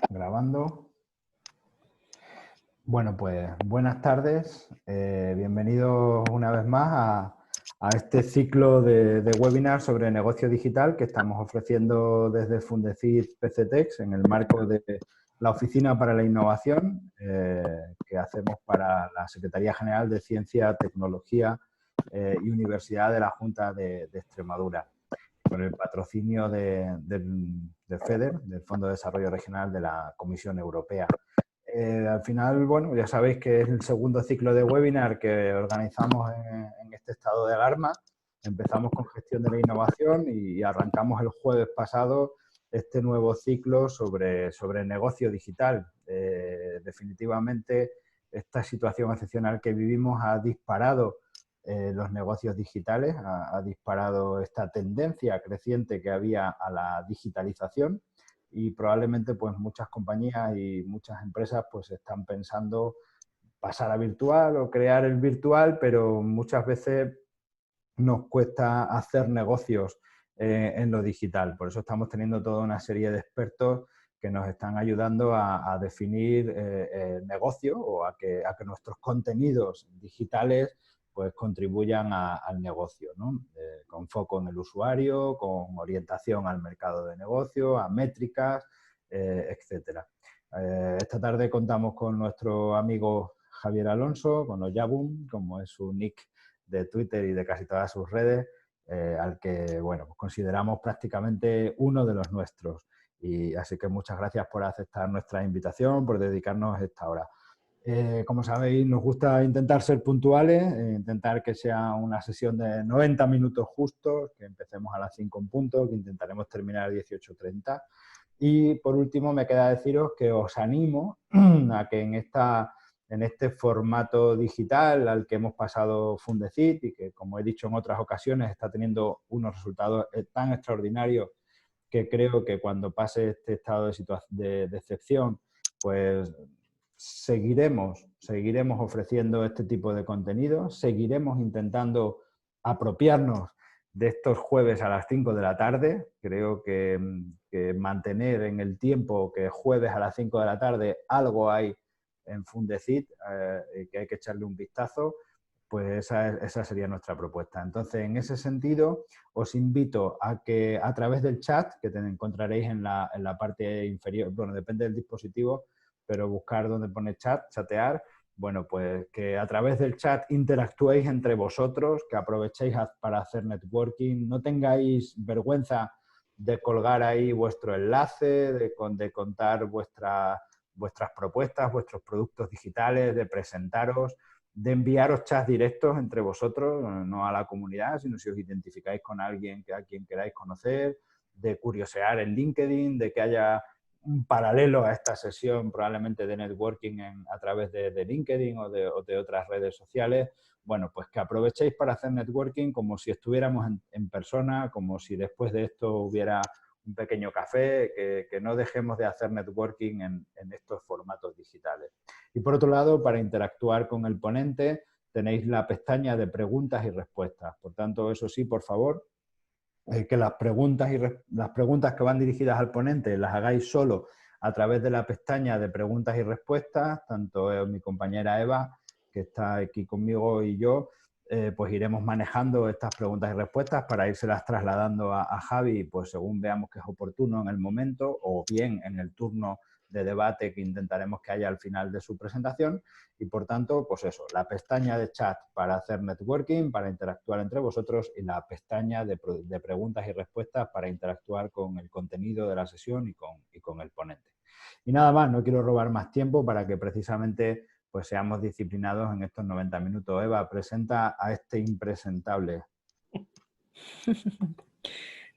Grabando. Bueno, pues buenas tardes. Bienvenidos una vez más a este ciclo de webinars sobre negocio digital que estamos ofreciendo desde Fundecid PCTEX en el marco de la Oficina para la Innovación que hacemos para la Secretaría General de Ciencia, Tecnología y Universidad de la Junta de Extremadura, con el patrocinio del FEDER, del Fondo de Desarrollo Regional de la Comisión Europea. Al final, bueno, ya sabéis que es el segundo ciclo de webinar que organizamos en este estado de alarma. Empezamos con gestión de la innovación y arrancamos el jueves pasado este nuevo ciclo sobre negocio digital. Definitivamente, esta situación excepcional que vivimos ha disparado los negocios digitales, ha disparado esta tendencia creciente que había a la digitalización y probablemente pues muchas compañías y muchas empresas pues están pensando pasar a virtual o crear el virtual, pero muchas veces nos cuesta hacer negocios en lo digital. Por eso estamos teniendo toda una serie de expertos que nos están ayudando a definir el negocio o a que nuestros contenidos digitales pues contribuyan al negocio, ¿no? Con foco en el usuario, con orientación al mercado de negocio, a métricas, etcétera. Esta tarde contamos con nuestro amigo Javier Alonso, con Oyabun, como es su nick de Twitter y de casi todas sus redes, al que bueno, pues consideramos prácticamente uno de los nuestros. Y así que muchas gracias por aceptar nuestra invitación, por dedicarnos esta hora. Como sabéis, nos gusta intentar ser puntuales, intentar que sea una sesión de 90 minutos justos, que empecemos a las 5 en punto, que intentaremos terminar a 18:30. Y por último, me queda deciros que os animo a que en este formato digital al que hemos pasado Fundecid y que, como he dicho en otras ocasiones, está teniendo unos resultados tan extraordinarios que creo que cuando pase este estado de excepción, pues seguiremos ofreciendo este tipo de contenido, seguiremos intentando apropiarnos de estos jueves a las 5 de la tarde. Creo que mantener en el tiempo que jueves a las 5 de la tarde algo hay en Fundecid, que hay que echarle un vistazo, pues esa sería nuestra propuesta. Entonces, en ese sentido, os invito a que a través del chat, que encontraréis en la parte inferior, bueno, depende del dispositivo, pero buscar donde pone chat, chatear, bueno, pues que a través del chat interactuéis entre vosotros, que aprovechéis para hacer networking, no tengáis vergüenza de colgar ahí vuestro enlace, de contar vuestras propuestas, vuestros productos digitales, de presentaros, de enviaros chats directos entre vosotros, no a la comunidad, sino si os identificáis con alguien a quien queráis conocer, de curiosear en LinkedIn, de que haya un paralelo a esta sesión probablemente de networking a través de LinkedIn o de otras redes sociales. Bueno, pues que aprovechéis para hacer networking como si estuviéramos en persona, como si después de esto hubiera un pequeño café, que no dejemos de hacer networking en estos formatos digitales. Y por otro lado, para interactuar con el ponente, tenéis la pestaña de preguntas y respuestas. Por tanto, eso sí, por favor, que las preguntas que van dirigidas al ponente las hagáis solo a través de la pestaña de preguntas y respuestas. Tanto mi compañera Eva, que está aquí conmigo, y yo, pues iremos manejando estas preguntas y respuestas para írselas trasladando a Javi, pues según veamos que es oportuno en el momento, o bien en el turno de debate que intentaremos que haya al final de su presentación. Y por tanto, pues eso, la pestaña de chat para hacer networking, para interactuar entre vosotros, y la pestaña de preguntas y respuestas para interactuar con el contenido de la sesión y con el ponente. Y nada más, no quiero robar más tiempo para que precisamente pues seamos disciplinados en estos 90 minutos. Eva, presenta a este impresentable.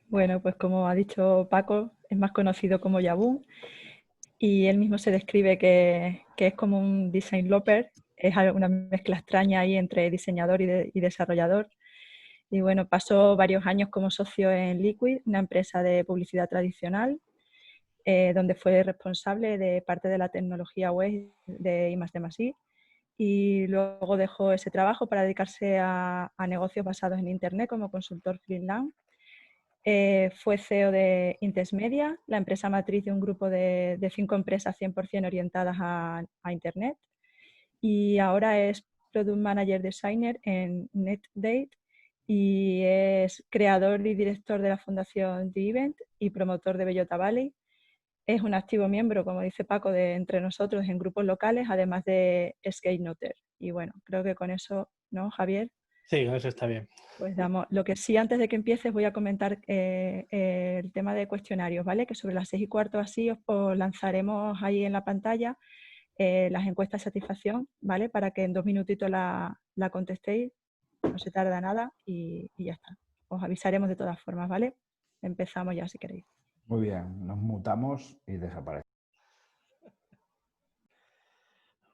Bueno, pues como ha dicho Paco, es más conocido como Yabun y él mismo se describe que es como un design lover, es una mezcla extraña ahí entre diseñador y desarrollador. Y bueno, pasó varios años como socio en Liquid, una empresa de publicidad tradicional, donde fue responsable de parte de la tecnología web de I+D+I, y luego dejó ese trabajo para dedicarse a negocios basados en Internet como consultor freelance. Fue CEO de Intesmedia, la empresa matriz de un grupo de 5 empresas 100% orientadas a Internet. Y ahora es Product Manager Designer en NetDate y es creador y director de la Fundación The Event y promotor de Bellota Valley. Es un activo miembro, como dice Paco, de entre nosotros en grupos locales, además de SkateNoter. Y bueno, creo que con eso, ¿no, Javier? Sí, con eso está bien. Pues damos. Lo que sí, antes de que empieces, voy a comentar el tema de cuestionarios, ¿vale? Que sobre las 6:15 así os lanzaremos ahí en la pantalla las encuestas de satisfacción, ¿vale? Para que en 2 minutitos la contestéis, no se tarda nada y ya está. Os avisaremos de todas formas, ¿vale? Empezamos ya si queréis. Muy bien, nos mutamos y desaparecemos.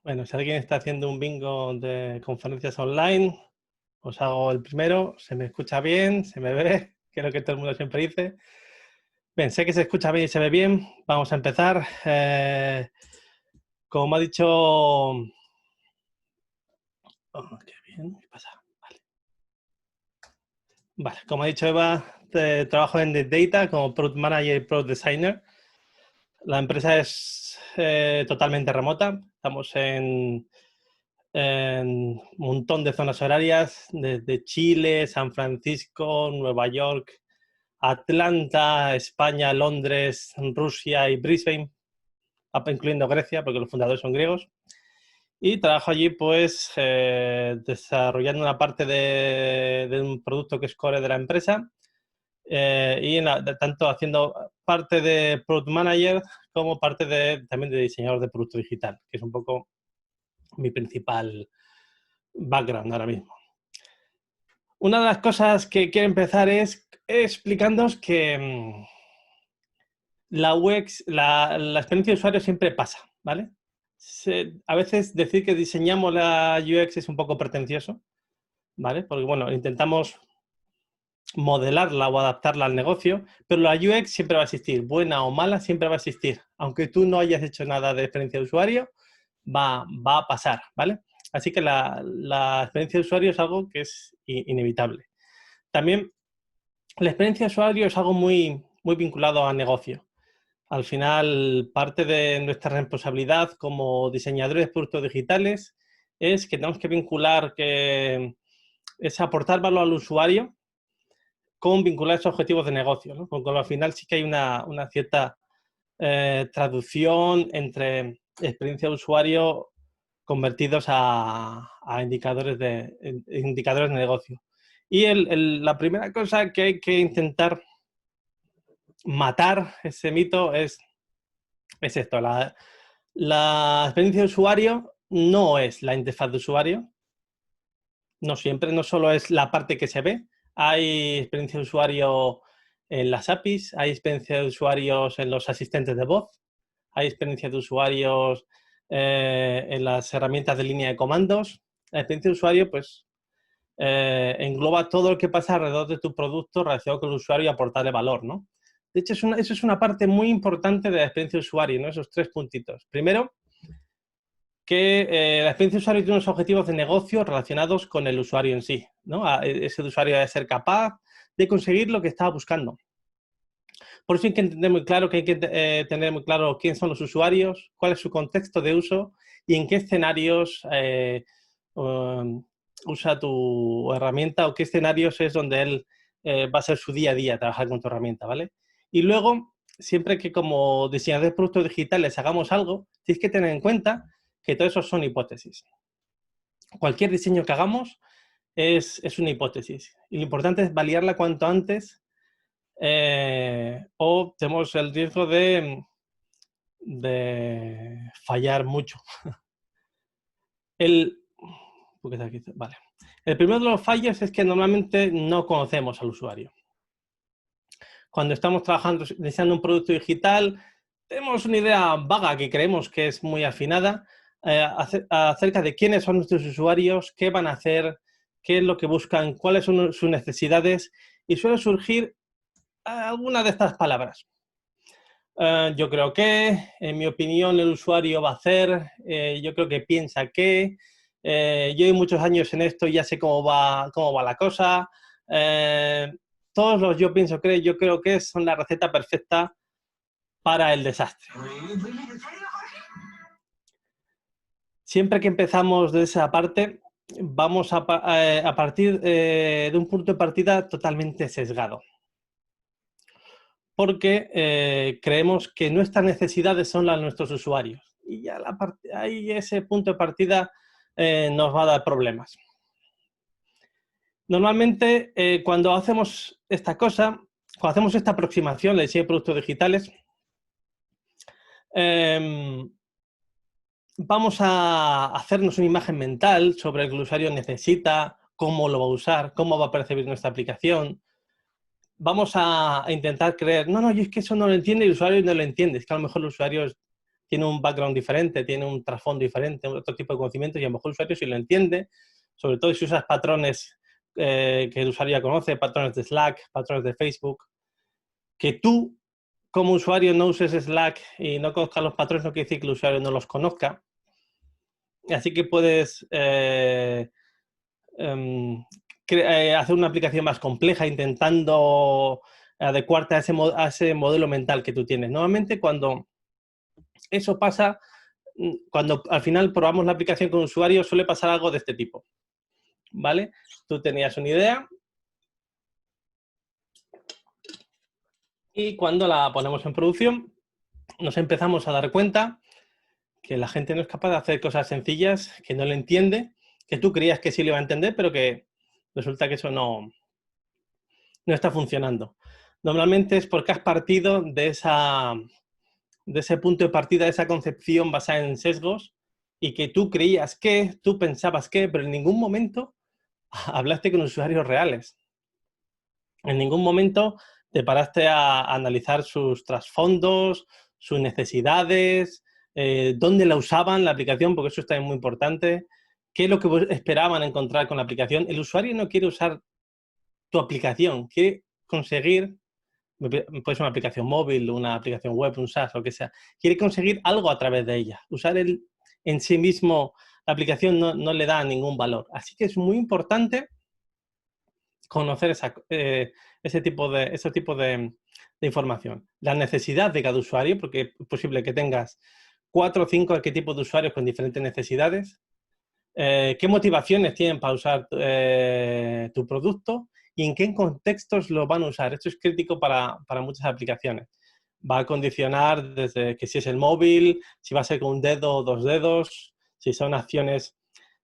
Bueno, si alguien está haciendo un bingo de conferencias online, os hago el primero. Se me escucha bien, se me ve, que es lo que todo el mundo siempre dice. Bien, sé que se escucha bien y se ve bien. Vamos a empezar. Como ha dicho... Oh, qué bien, ¿qué pasa? Vale, como ha dicho Eva, trabajo en The Data como Product Manager y Product Designer. La empresa es totalmente remota. Estamos en un montón de zonas horarias, desde Chile, San Francisco, Nueva York, Atlanta, España, Londres, Rusia y Brisbane, incluyendo Grecia, porque los fundadores son griegos. Y trabajo allí, pues, desarrollando una parte de un producto que es core de la empresa y tanto haciendo parte de Product Manager como parte también de diseñador de producto digital, que es un poco mi principal background ahora mismo. Una de las cosas que quiero empezar es explicándoos que la UX, la experiencia de usuario siempre pasa, ¿vale? A veces decir que diseñamos la UX es un poco pretencioso, ¿vale? Porque, bueno, intentamos modelarla o adaptarla al negocio, pero la UX siempre va a existir, buena o mala, siempre va a existir. Aunque tú no hayas hecho nada de experiencia de usuario, va a pasar, ¿vale? Así que la experiencia de usuario es algo que es inevitable. También la experiencia de usuario es algo muy, muy vinculado al negocio. Al final, parte de nuestra responsabilidad como diseñadores de productos digitales es que tenemos que vincular, es aportar valor al usuario con vincular esos objetivos de negocio, ¿no? Porque al final sí que hay una cierta traducción entre experiencia de usuario convertidos a indicadores de negocio. Y la primera cosa que hay que intentar matar ese mito es esto. La experiencia de usuario no es la interfaz de usuario. No siempre, no solo es la parte que se ve. Hay experiencia de usuario en las APIs, hay experiencia de usuarios en los asistentes de voz, hay experiencia de usuarios en las herramientas de línea de comandos. La experiencia de usuario, pues, engloba todo lo que pasa alrededor de tu producto relacionado con el usuario y aportarle valor, ¿no? De hecho, eso es una parte muy importante de la experiencia de usuario, ¿no? Esos 3 puntitos. Primero, que la experiencia de usuario tiene unos objetivos de negocio relacionados con el usuario en sí, ¿no? Ese usuario debe ser capaz de conseguir lo que estaba buscando. Por eso hay que entender muy claro que hay que tener muy claro quiénes son los usuarios, cuál es su contexto de uso y en qué escenarios usa tu herramienta o qué escenarios es donde él va a ser su día a día trabajar con tu herramienta, ¿vale? Y luego, siempre que como diseñadores de productos digitales hagamos algo, tienes que tener en cuenta que todo eso son hipótesis. Cualquier diseño que hagamos es una hipótesis y lo importante es validarla cuanto antes o tenemos el riesgo de fallar mucho. Vale. El primero de los fallos es que normalmente no conocemos al usuario. Cuando estamos trabajando, diseñando un producto digital, tenemos una idea vaga que creemos que es muy afinada acerca de quiénes son nuestros usuarios, qué van a hacer, qué es lo que buscan, cuáles son sus necesidades y suele surgir alguna de estas palabras. Yo creo que, en mi opinión, el usuario va a hacer, yo creo que piensa que, yo llevo muchos años en esto y ya sé cómo va la cosa. todos los yo pienso, creo, yo creo que son la receta perfecta para el desastre. Siempre que empezamos de esa parte, vamos a partir de un punto de partida totalmente sesgado. Porque creemos que nuestras necesidades son las de nuestros usuarios. Y ya ahí ese punto de partida nos va a dar problemas. Normalmente, cuando hacemos esta cosa, cuando hacemos esta aproximación de diseño de productos digitales, vamos a hacernos una imagen mental sobre lo que el usuario necesita, cómo lo va a usar, cómo va a percibir nuestra aplicación. Vamos a intentar creer, no, yo es que eso no lo entiende y el usuario no lo entiende. Es que a lo mejor el usuario tiene un background diferente, tiene un trasfondo diferente, otro tipo de conocimientos y a lo mejor el usuario sí lo entiende, sobre todo si usas patrones que el usuario ya conoce, patrones de Slack, patrones de Facebook. Que tú, como usuario, no uses Slack y no conozcas los patrones no quiere decir que el usuario no los conozca. Así que puedes hacer una aplicación más compleja intentando adecuarte a ese modelo mental que tú tienes. Normalmente cuando eso pasa, cuando al final probamos la aplicación con usuario, suele pasar algo de este tipo. ¿Vale? Tú tenías una idea y cuando la ponemos en producción nos empezamos a dar cuenta que la gente no es capaz de hacer cosas sencillas, que no lo entiende, que tú creías que sí lo iba a entender, pero que resulta que eso no está funcionando. Normalmente es porque has partido de ese punto de partida, de esa concepción basada en sesgos y que tú creías que, tú pensabas que, pero en ningún momento hablaste con usuarios reales. En ningún momento te paraste a analizar sus trasfondos, sus necesidades, dónde la usaban la aplicación, porque eso está muy importante, qué es lo que esperaban encontrar con la aplicación. El usuario no quiere usar tu aplicación, quiere conseguir, puede ser una aplicación móvil, una aplicación web, un SaaS, lo que sea, quiere conseguir algo a través de ella. Usar en sí mismo la aplicación no le da ningún valor. Así que es muy importante conocer ese tipo de información. La necesidad de cada usuario, porque es posible que tengas 4 o 5 arquetipos de usuarios con diferentes necesidades. ¿Qué motivaciones tienen para usar tu producto? ¿Y en qué contextos lo van a usar? Esto es crítico para muchas aplicaciones. Va a condicionar desde que si es el móvil, si va a ser con un dedo o 2 dedos, si son acciones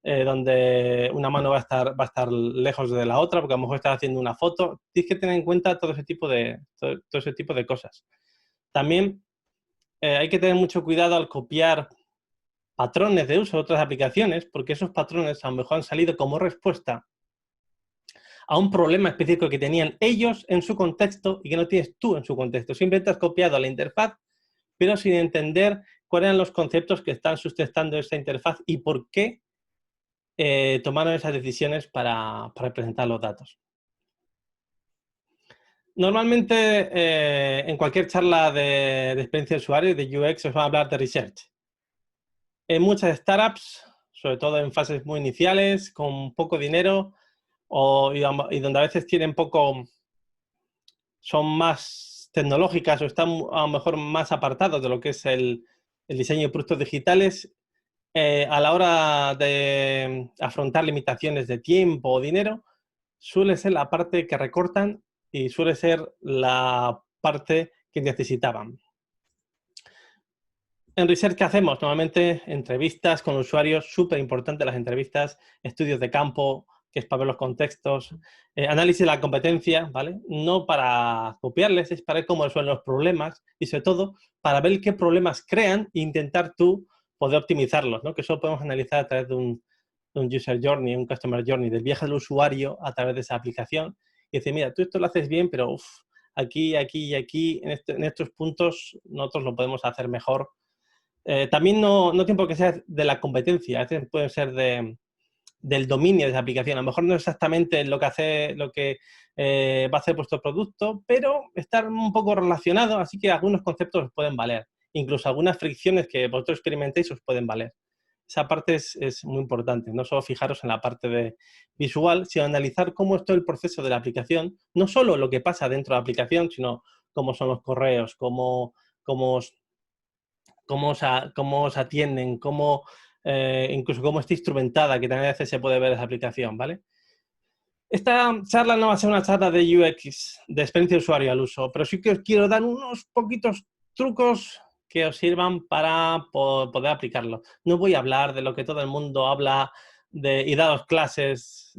donde una mano va a estar lejos de la otra, porque a lo mejor estás haciendo una foto. Tienes que tener en cuenta todo ese tipo de cosas. También hay que tener mucho cuidado al copiar patrones de uso de otras aplicaciones, porque esos patrones a lo mejor han salido como respuesta a un problema específico que tenían ellos en su contexto y que no tienes tú en su contexto. Simplemente has copiado la interfaz, pero sin entender cuáles eran los conceptos que están sustentando esa interfaz y por qué tomaron esas decisiones para presentar los datos. Normalmente, en cualquier charla de experiencia de usuario y de UX, os van a hablar de research. En muchas startups, sobre todo en fases muy iniciales, con poco dinero, y donde a veces son más tecnológicas o están a lo mejor más apartados de lo que es el diseño de productos digitales, a la hora de afrontar limitaciones de tiempo o dinero, suele ser la parte que recortan y suele ser la parte que necesitaban. En Research, ¿qué hacemos? Normalmente entrevistas con usuarios, súper importantes las entrevistas, estudios de campo, que es para ver los contextos, análisis de la competencia, ¿vale? No para copiarles, es para ver cómo resuelven los problemas y sobre todo para ver qué problemas crean e intentar tú poder optimizarlos, ¿no? Que eso podemos analizar a través de un user journey, un customer journey, del viaje del usuario a través de esa aplicación y decir, mira, tú esto lo haces bien, pero aquí, aquí y aquí, en estos puntos nosotros lo podemos hacer mejor. También no tiene por qué ser de la competencia, a veces puede ser del dominio de esa aplicación. A lo mejor no es exactamente lo que va a hacer vuestro producto, pero estar un poco relacionado, así que algunos conceptos os pueden valer. Incluso algunas fricciones que vosotros experimentéis os pueden valer. Esa parte es muy importante. No solo fijaros en la parte de visual, sino analizar cómo es todo el proceso de la aplicación. No solo lo que pasa dentro de la aplicación, sino cómo son los correos, cómo os atienden, incluso cómo está instrumentada, que también a veces se puede ver esa aplicación, ¿vale? Esta charla no va a ser una charla de UX, de experiencia de usuario al uso, pero sí que os quiero dar unos poquitos trucos que os sirvan para poder aplicarlo. No voy a hablar de lo que todo el mundo habla y daros clases,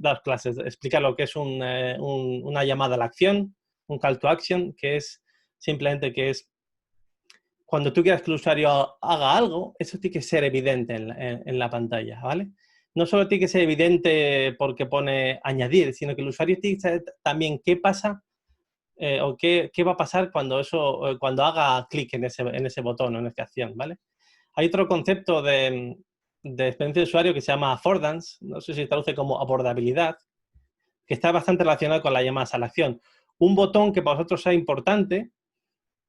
explicar lo que es una llamada a la acción, un call to action, que es simplemente cuando tú quieras que el usuario haga algo, eso tiene que ser evidente en la pantalla, ¿vale? No solo tiene que ser evidente porque pone añadir, sino que el usuario tiene que saber también qué pasa o qué va a pasar cuando haga clic en ese botón o en esa acción, ¿vale? Hay otro concepto de experiencia de usuario que se llama affordance, no sé si se traduce como abordabilidad, que está bastante relacionado con la llamada a la acción. Un botón que para vosotros sea importante,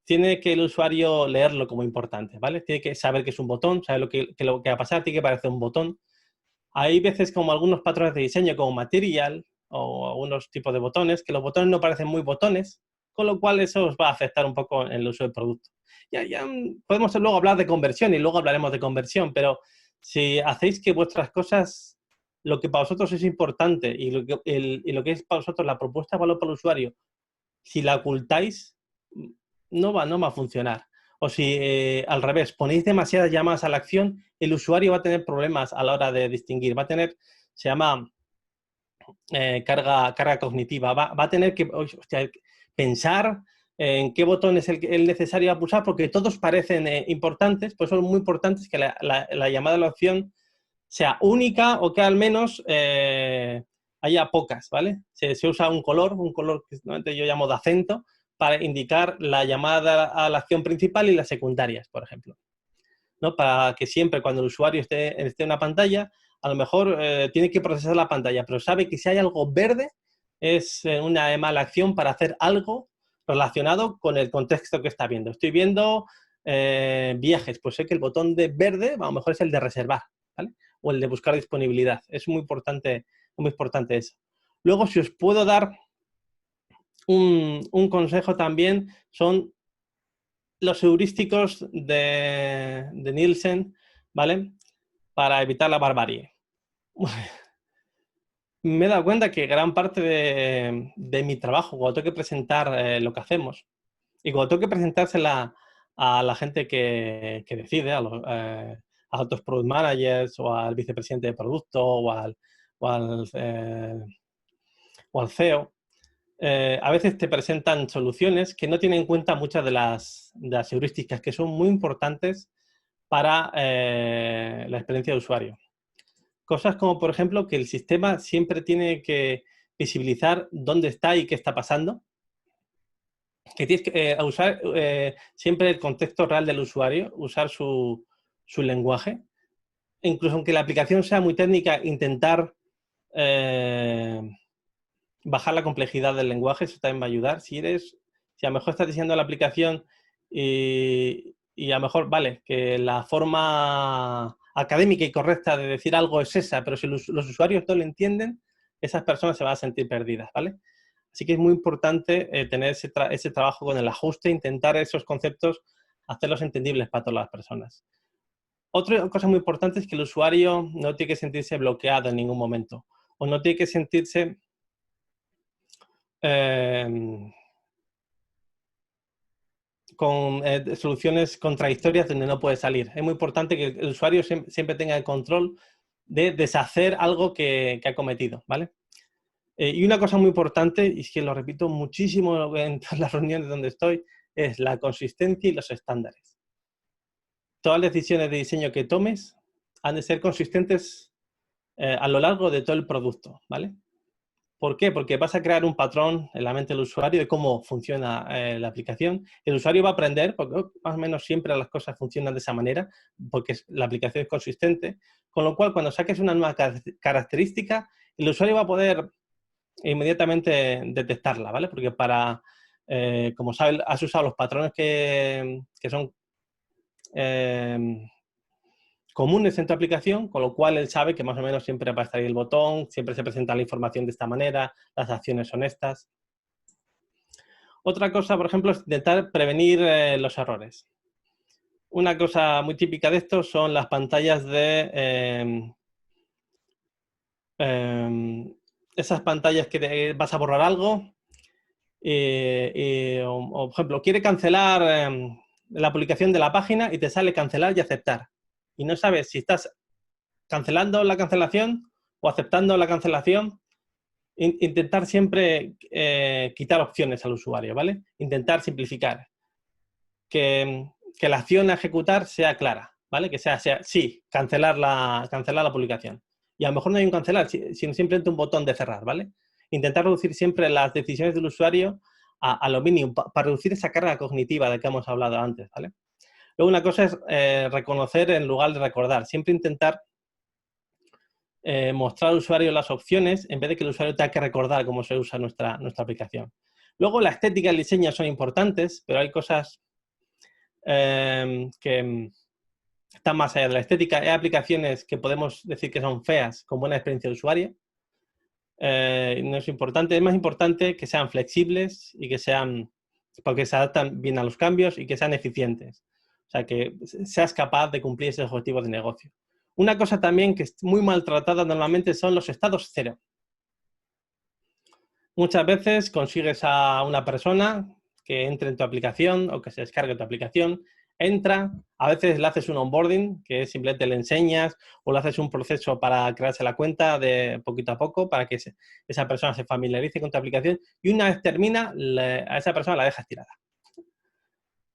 tiene que el usuario leerlo como importante, ¿vale? Tiene que saber que es un botón, saber lo que va a pasar, tiene que parecer un botón. Hay veces como algunos patrones de diseño como Material o algunos tipos de botones, que los botones no parecen muy botones, con lo cual eso os va a afectar un poco en el uso del producto. Ya podemos luego hablar de conversión y luego hablaremos de conversión, pero si hacéis que vuestras cosas, lo que para vosotros es importante y lo que es para vosotros la propuesta de valor para el usuario, si la ocultáis, no va a funcionar. O si al revés, ponéis demasiadas llamadas a la acción, el usuario va a tener problemas a la hora de distinguir. Va a tener, se llama carga cognitiva. Va a tener que pensar en qué botón es el necesario a pulsar, porque todos parecen importantes, pues son muy importantes que la llamada a la acción sea única o que al menos haya pocas, ¿vale? Se usa un color que normalmente yo llamo de acento, para indicar la llamada a la acción principal y las secundarias, por ejemplo, ¿no? Para que siempre cuando el usuario esté en una pantalla, a lo mejor tiene que procesar la pantalla, pero sabe que si hay algo verde es una llamada a la acción para hacer algo relacionado con el contexto que está viendo. Estoy viendo viajes, pues sé que el botón de verde a lo mejor es el de reservar, ¿vale? O el de buscar disponibilidad. Es muy importante eso. Luego, si os puedo dar un consejo también, son los heurísticos de Nielsen, ¿vale? Para evitar la barbarie. Me he dado cuenta que gran parte de mi trabajo, cuando tengo que presentar lo que hacemos, y cuando tengo que presentársela a la gente que decide, a otros product managers, o al vicepresidente de producto, o al CEO, a veces te presentan soluciones que no tienen en cuenta muchas de las heurísticas que son muy importantes para la experiencia de usuario. Cosas como, por ejemplo, que el sistema siempre tiene que visibilizar dónde está y qué está pasando. Que tienes que usar siempre el contexto real del usuario, usar su lenguaje. Incluso aunque la aplicación sea muy técnica, intentar bajar la complejidad del lenguaje, eso también va a ayudar. Si a lo mejor estás diseñando la aplicación y a lo mejor, vale, que la forma académica y correcta de decir algo es esa, pero si los usuarios no lo entienden, esas personas se van a sentir perdidas, ¿vale? Así que es muy importante tener ese trabajo con el ajuste, intentar esos conceptos, hacerlos entendibles para todas las personas. Otra cosa muy importante es que el usuario no tiene que sentirse bloqueado en ningún momento, o no tiene que sentirse con soluciones contradictorias donde no puede salir. Es muy importante que el usuario siempre tenga el control de deshacer algo que ha cometido, ¿vale? Y una cosa muy importante, y es que lo repito muchísimo en todas las reuniones donde estoy, es la consistencia y los estándares. Todas las decisiones de diseño que tomes han de ser consistentes a lo largo de todo el producto, ¿vale? ¿Por qué? Porque vas a crear un patrón en la mente del usuario de cómo funciona la aplicación. El usuario va a aprender, porque más o menos siempre las cosas funcionan de esa manera, porque la aplicación es consistente, con lo cual cuando saques una nueva característica, el usuario va a poder inmediatamente detectarla, ¿vale? Porque como sabes, has usado los patrones que son comunes en tu aplicación, con lo cual él sabe que más o menos siempre va a estar ahí el botón, siempre se presenta la información de esta manera, las acciones son estas. Otra cosa, por ejemplo, es intentar prevenir los errores. Una cosa muy típica de esto son las pantallas de... esas pantallas que vas a borrar algo o, por ejemplo, quiere cancelar la publicación de la página y te sale cancelar y aceptar. Y no sabes si estás cancelando la cancelación o aceptando la cancelación. Intentar siempre quitar opciones al usuario, ¿vale? Intentar simplificar. Que la acción a ejecutar sea clara, ¿vale? Que sea sí, cancelar la publicación. Y a lo mejor no hay un cancelar, sino simplemente un botón de cerrar, ¿vale? Intentar reducir siempre las decisiones del usuario a lo mínimo, para reducir esa carga cognitiva de que hemos hablado antes, ¿vale? Luego una cosa es reconocer en lugar de recordar. Siempre intentar mostrar al usuario las opciones en vez de que el usuario tenga que recordar cómo se usa nuestra aplicación. Luego la estética y el diseño son importantes, pero hay cosas que están más allá de la estética. Hay aplicaciones que podemos decir que son feas con buena experiencia de usuario. No es importante. Es más importante que sean flexibles y que sean, porque se adaptan bien a los cambios y que sean eficientes. O sea, que seas capaz de cumplir esos objetivos de negocio. Una cosa también que es muy maltratada normalmente son los estados cero. Muchas veces consigues a una persona que entre en tu aplicación o que se descargue tu aplicación, entra, a veces le haces un onboarding, que es simplemente le enseñas, o le haces un proceso para crearse la cuenta de poquito a poco, para que esa persona se familiarice con tu aplicación, y una vez termina, a esa persona la dejas tirada.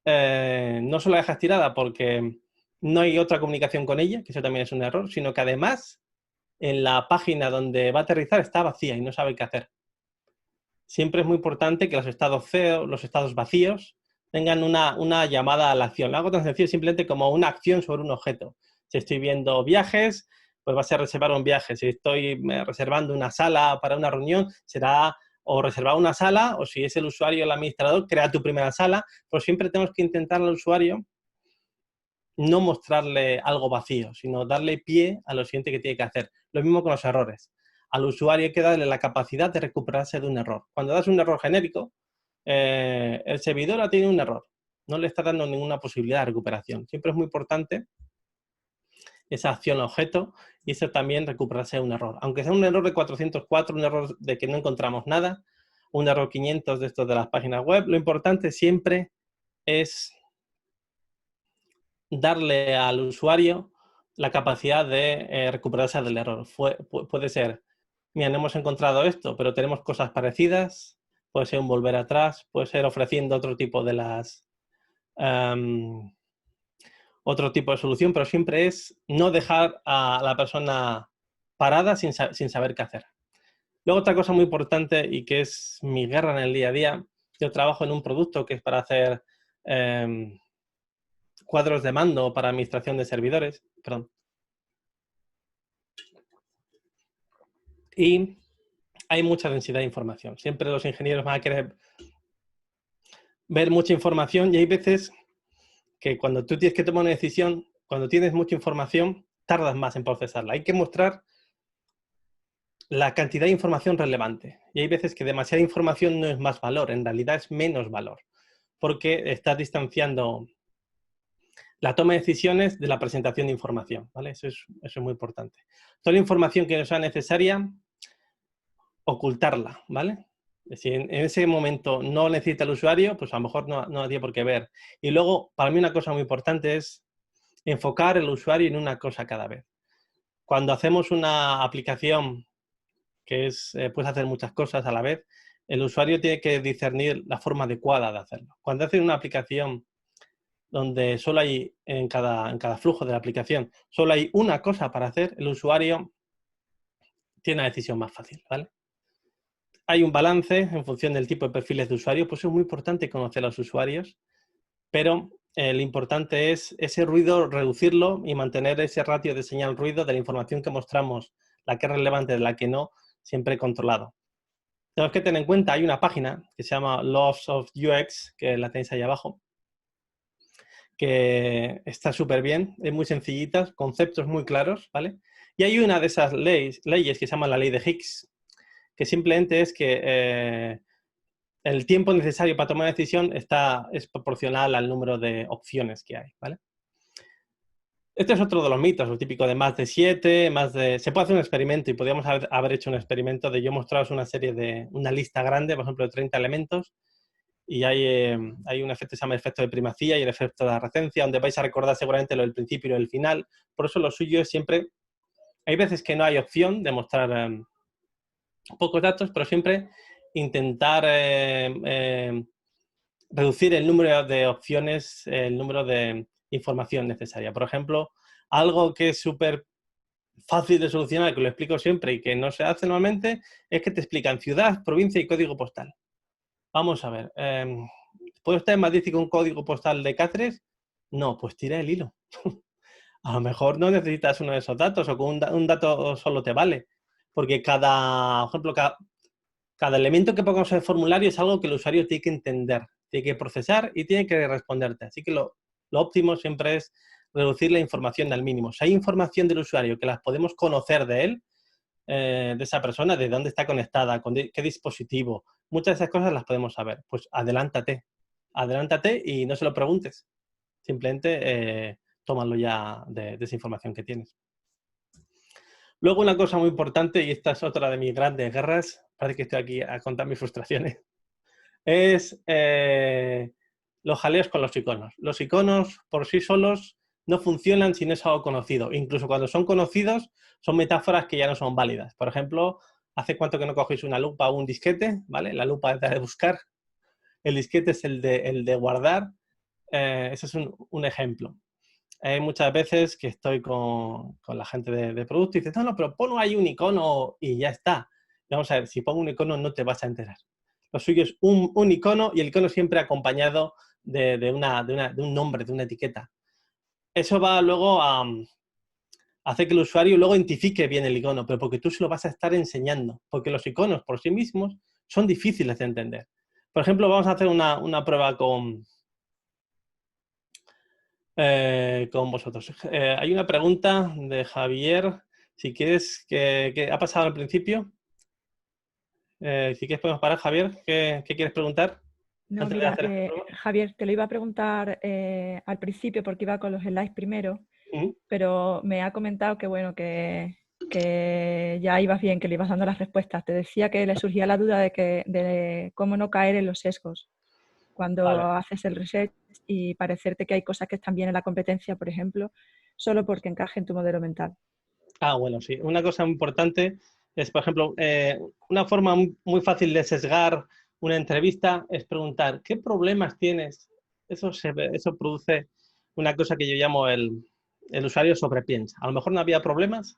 No solo la dejas tirada porque no hay otra comunicación con ella, que eso también es un error, sino que además en la página donde va a aterrizar está vacía y no sabe qué hacer. Siempre es muy importante que los estados cero, los estados vacíos, tengan una llamada a la acción. Algo tan sencillo simplemente como una acción sobre un objeto. Si estoy viendo viajes, pues va a ser reservar un viaje. Si estoy reservando una sala para una reunión, será o reservar una sala, o si es el usuario o el administrador, crea tu primera sala. Pero siempre tenemos que intentar al usuario no mostrarle algo vacío, sino darle pie a lo siguiente que tiene que hacer. Lo mismo con los errores. Al usuario hay que darle la capacidad de recuperarse de un error. Cuando das un error genérico, el servidor ha tenido un error. No le está dando ninguna posibilidad de recuperación. Siempre es muy importante esa acción objeto y eso también recuperarse de un error. Aunque sea un error de 404, un error de que no encontramos nada, un error 500 de estos de las páginas web, lo importante siempre es darle al usuario la capacidad de recuperarse del error. Puede ser, mira, no hemos encontrado esto, pero tenemos cosas parecidas. Puede ser un volver atrás, puede ser ofreciendo otro tipo de otro tipo de solución, pero siempre es no dejar a la persona parada sin saber qué hacer. Luego otra cosa muy importante y que es mi guerra en el día a día, yo trabajo en un producto que es para hacer cuadros de mando para administración de servidores, perdón. Y hay mucha densidad de información. Siempre los ingenieros van a querer ver mucha información y hay veces que cuando tú tienes que tomar una decisión, cuando tienes mucha información, tardas más en procesarla. Hay que mostrar la cantidad de información relevante. Y hay veces que demasiada información no es más valor, en realidad es menos valor, porque estás distanciando la toma de decisiones de la presentación de información, ¿vale? Eso es muy importante. Toda la información que no sea necesaria, ocultarla, ¿vale? Si en ese momento no necesita el usuario, pues a lo mejor no tiene por qué ver. Y luego, para mí una cosa muy importante es enfocar el usuario en una cosa cada vez. Cuando hacemos una aplicación que puedes hacer muchas cosas a la vez, el usuario tiene que discernir la forma adecuada de hacerlo. Cuando haces una aplicación donde solo hay, en cada flujo de la aplicación, solo hay una cosa para hacer, el usuario tiene una decisión más fácil, ¿vale? Hay un balance en función del tipo de perfiles de usuario, pues es muy importante conocer a los usuarios, pero lo importante es ese ruido, reducirlo y mantener ese ratio de señal-ruido de la información que mostramos, la que es relevante de la que no, siempre controlado. Tenemos que tener en cuenta, hay una página que se llama Laws of UX, que la tenéis ahí abajo, que está súper bien, es muy sencillita, conceptos muy claros, ¿vale? Y hay una de esas leyes que se llama la ley de Higgs, que simplemente es que el tiempo necesario para tomar una decisión es proporcional al número de opciones que hay, ¿vale? Este es otro de los mitos, lo típico de más de 7, Se puede hacer un experimento y podríamos haber hecho un experimento de yo mostraros una lista grande, por ejemplo, de 30 elementos, y hay un efecto que se llama efecto de primacía y el efecto de la recencia, donde vais a recordar seguramente lo del principio y lo del final. Por eso lo suyo es siempre... Hay veces que no hay opción de mostrar pocos datos, pero siempre intentar reducir el número de opciones, el número de información necesaria. Por ejemplo, algo que es súper fácil de solucionar, que lo explico siempre y que no se hace normalmente, es que te explican ciudad, provincia y código postal. Vamos a ver. ¿Puede usted más decir que un código postal de Cáceres? No, pues tira el hilo. A lo mejor no necesitas uno de esos datos o con un dato solo te vale. Porque por ejemplo, cada elemento que pongamos en el formulario es algo que el usuario tiene que entender, tiene que procesar y tiene que responderte. Así que lo óptimo siempre es reducir la información al mínimo. Si hay información del usuario que las podemos conocer de él, de esa persona, de dónde está conectada, con qué dispositivo, muchas de esas cosas las podemos saber. Pues adelántate y no se lo preguntes. Simplemente tómalo ya de esa información que tienes. Luego una cosa muy importante, y esta es otra de mis grandes guerras, parece que estoy aquí a contar mis frustraciones, es los jaleos con los iconos. Los iconos por sí solos no funcionan si no es algo conocido. Incluso cuando son conocidos, son metáforas que ya no son válidas. Por ejemplo, ¿hace cuánto que no cogéis una lupa o un disquete? ¿Vale? La lupa es de buscar, el disquete es el de guardar. Ese es un ejemplo. Hay muchas veces que estoy con la gente de producto y dices, no, pero pon ahí un icono y ya está. Y vamos a ver, si pongo un icono no te vas a enterar. Lo suyo es un icono y el icono siempre acompañado de un nombre, de una etiqueta. Eso va luego a hacer que el usuario luego identifique bien el icono, pero porque tú se lo vas a estar enseñando. Porque los iconos por sí mismos son difíciles de entender. Por ejemplo, vamos a hacer una prueba con vosotros. Hay una pregunta de Javier, si quieres, que ha pasado al principio. Si quieres podemos parar, Javier. ¿Qué quieres preguntar? No, mira, Javier, te lo iba a preguntar al principio porque iba con los slides primero, pero me ha comentado que bueno, que ya ibas bien, que le ibas dando las respuestas. Te decía que le surgía la duda de cómo no caer en los sesgos cuando haces el research y parecerte que hay cosas que están bien en la competencia, por ejemplo, solo porque encaje en tu modelo mental. Bueno, sí. Una cosa muy importante es, por ejemplo, una forma muy fácil de sesgar una entrevista es preguntar, ¿qué problemas tienes? Eso produce una cosa que yo llamo el usuario sobrepiensa. A lo mejor no había problemas,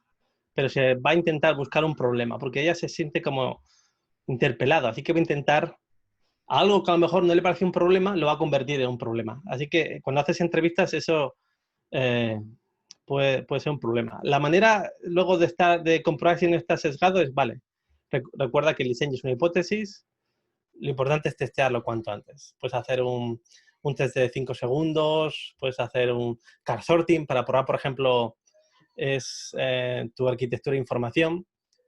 pero se va a intentar buscar un problema, porque ella se siente como interpelado. Así que va a intentar algo que a lo mejor no le parece un problema, lo va a convertir en un problema. Así que cuando haces entrevistas, eso puede ser un problema. La manera luego de comprobar si no está sesgado es, vale, recuerda que el diseño es una hipótesis, lo importante es testearlo cuanto antes. Puedes hacer un test de 5 segundos, puedes hacer un card sorting para probar, por ejemplo, tu arquitectura de información,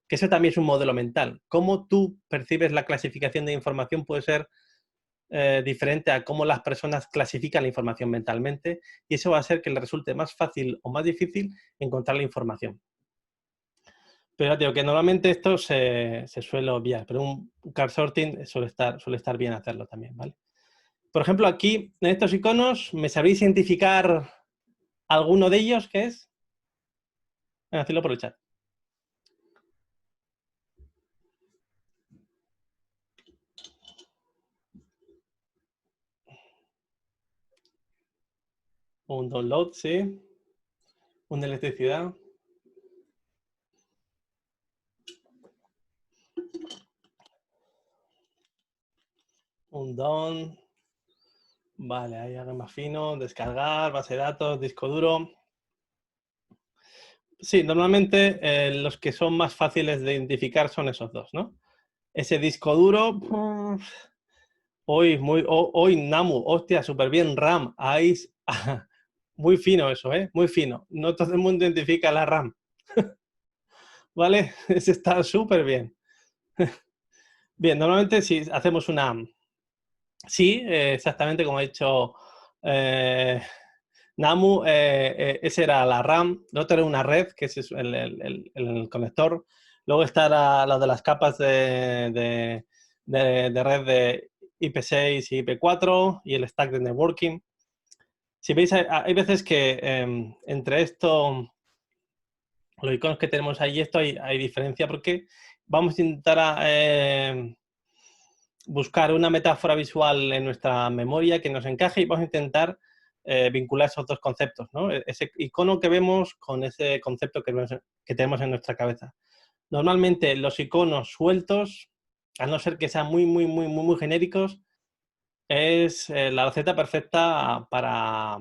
que eso también es un modelo mental. Cómo tú percibes la clasificación de información puede ser diferente a cómo las personas clasifican la información mentalmente, y eso va a hacer que les resulte más fácil o más difícil encontrar la información. Pero digo que normalmente esto se suele obviar, pero un card sorting suele estar bien hacerlo también, ¿vale? Por ejemplo, aquí en estos iconos, ¿me sabréis identificar alguno de ellos? ¿Qué es? Hacedlo por el chat. Un download, sí. Una electricidad. Un down. Vale, hay algo más fino. Descargar, base de datos, disco duro. Sí, normalmente los que son más fáciles de identificar son esos dos, ¿no? Ese disco duro, Hoy Namu, hostia, súper bien, RAM, ahí, muy fino eso, muy fino. No todo el mundo identifica la RAM, ¿vale? Ese está súper bien. Bien, normalmente si hacemos una... Sí, exactamente como ha dicho Namu, esa era la RAM, lo otro era una red, que es el conector. Luego está lo de las capas de red de IP6 y IP4 y el stack de networking. Si veis, hay veces que entre esto, los iconos que tenemos ahí, esto hay diferencia porque vamos a intentar buscar una metáfora visual en nuestra memoria que nos encaje y vamos a intentar vincular esos dos conceptos, ¿no? Ese icono que vemos con ese concepto que tenemos en nuestra cabeza. Normalmente los iconos sueltos, a no ser que sean muy genéricos, es la receta perfecta para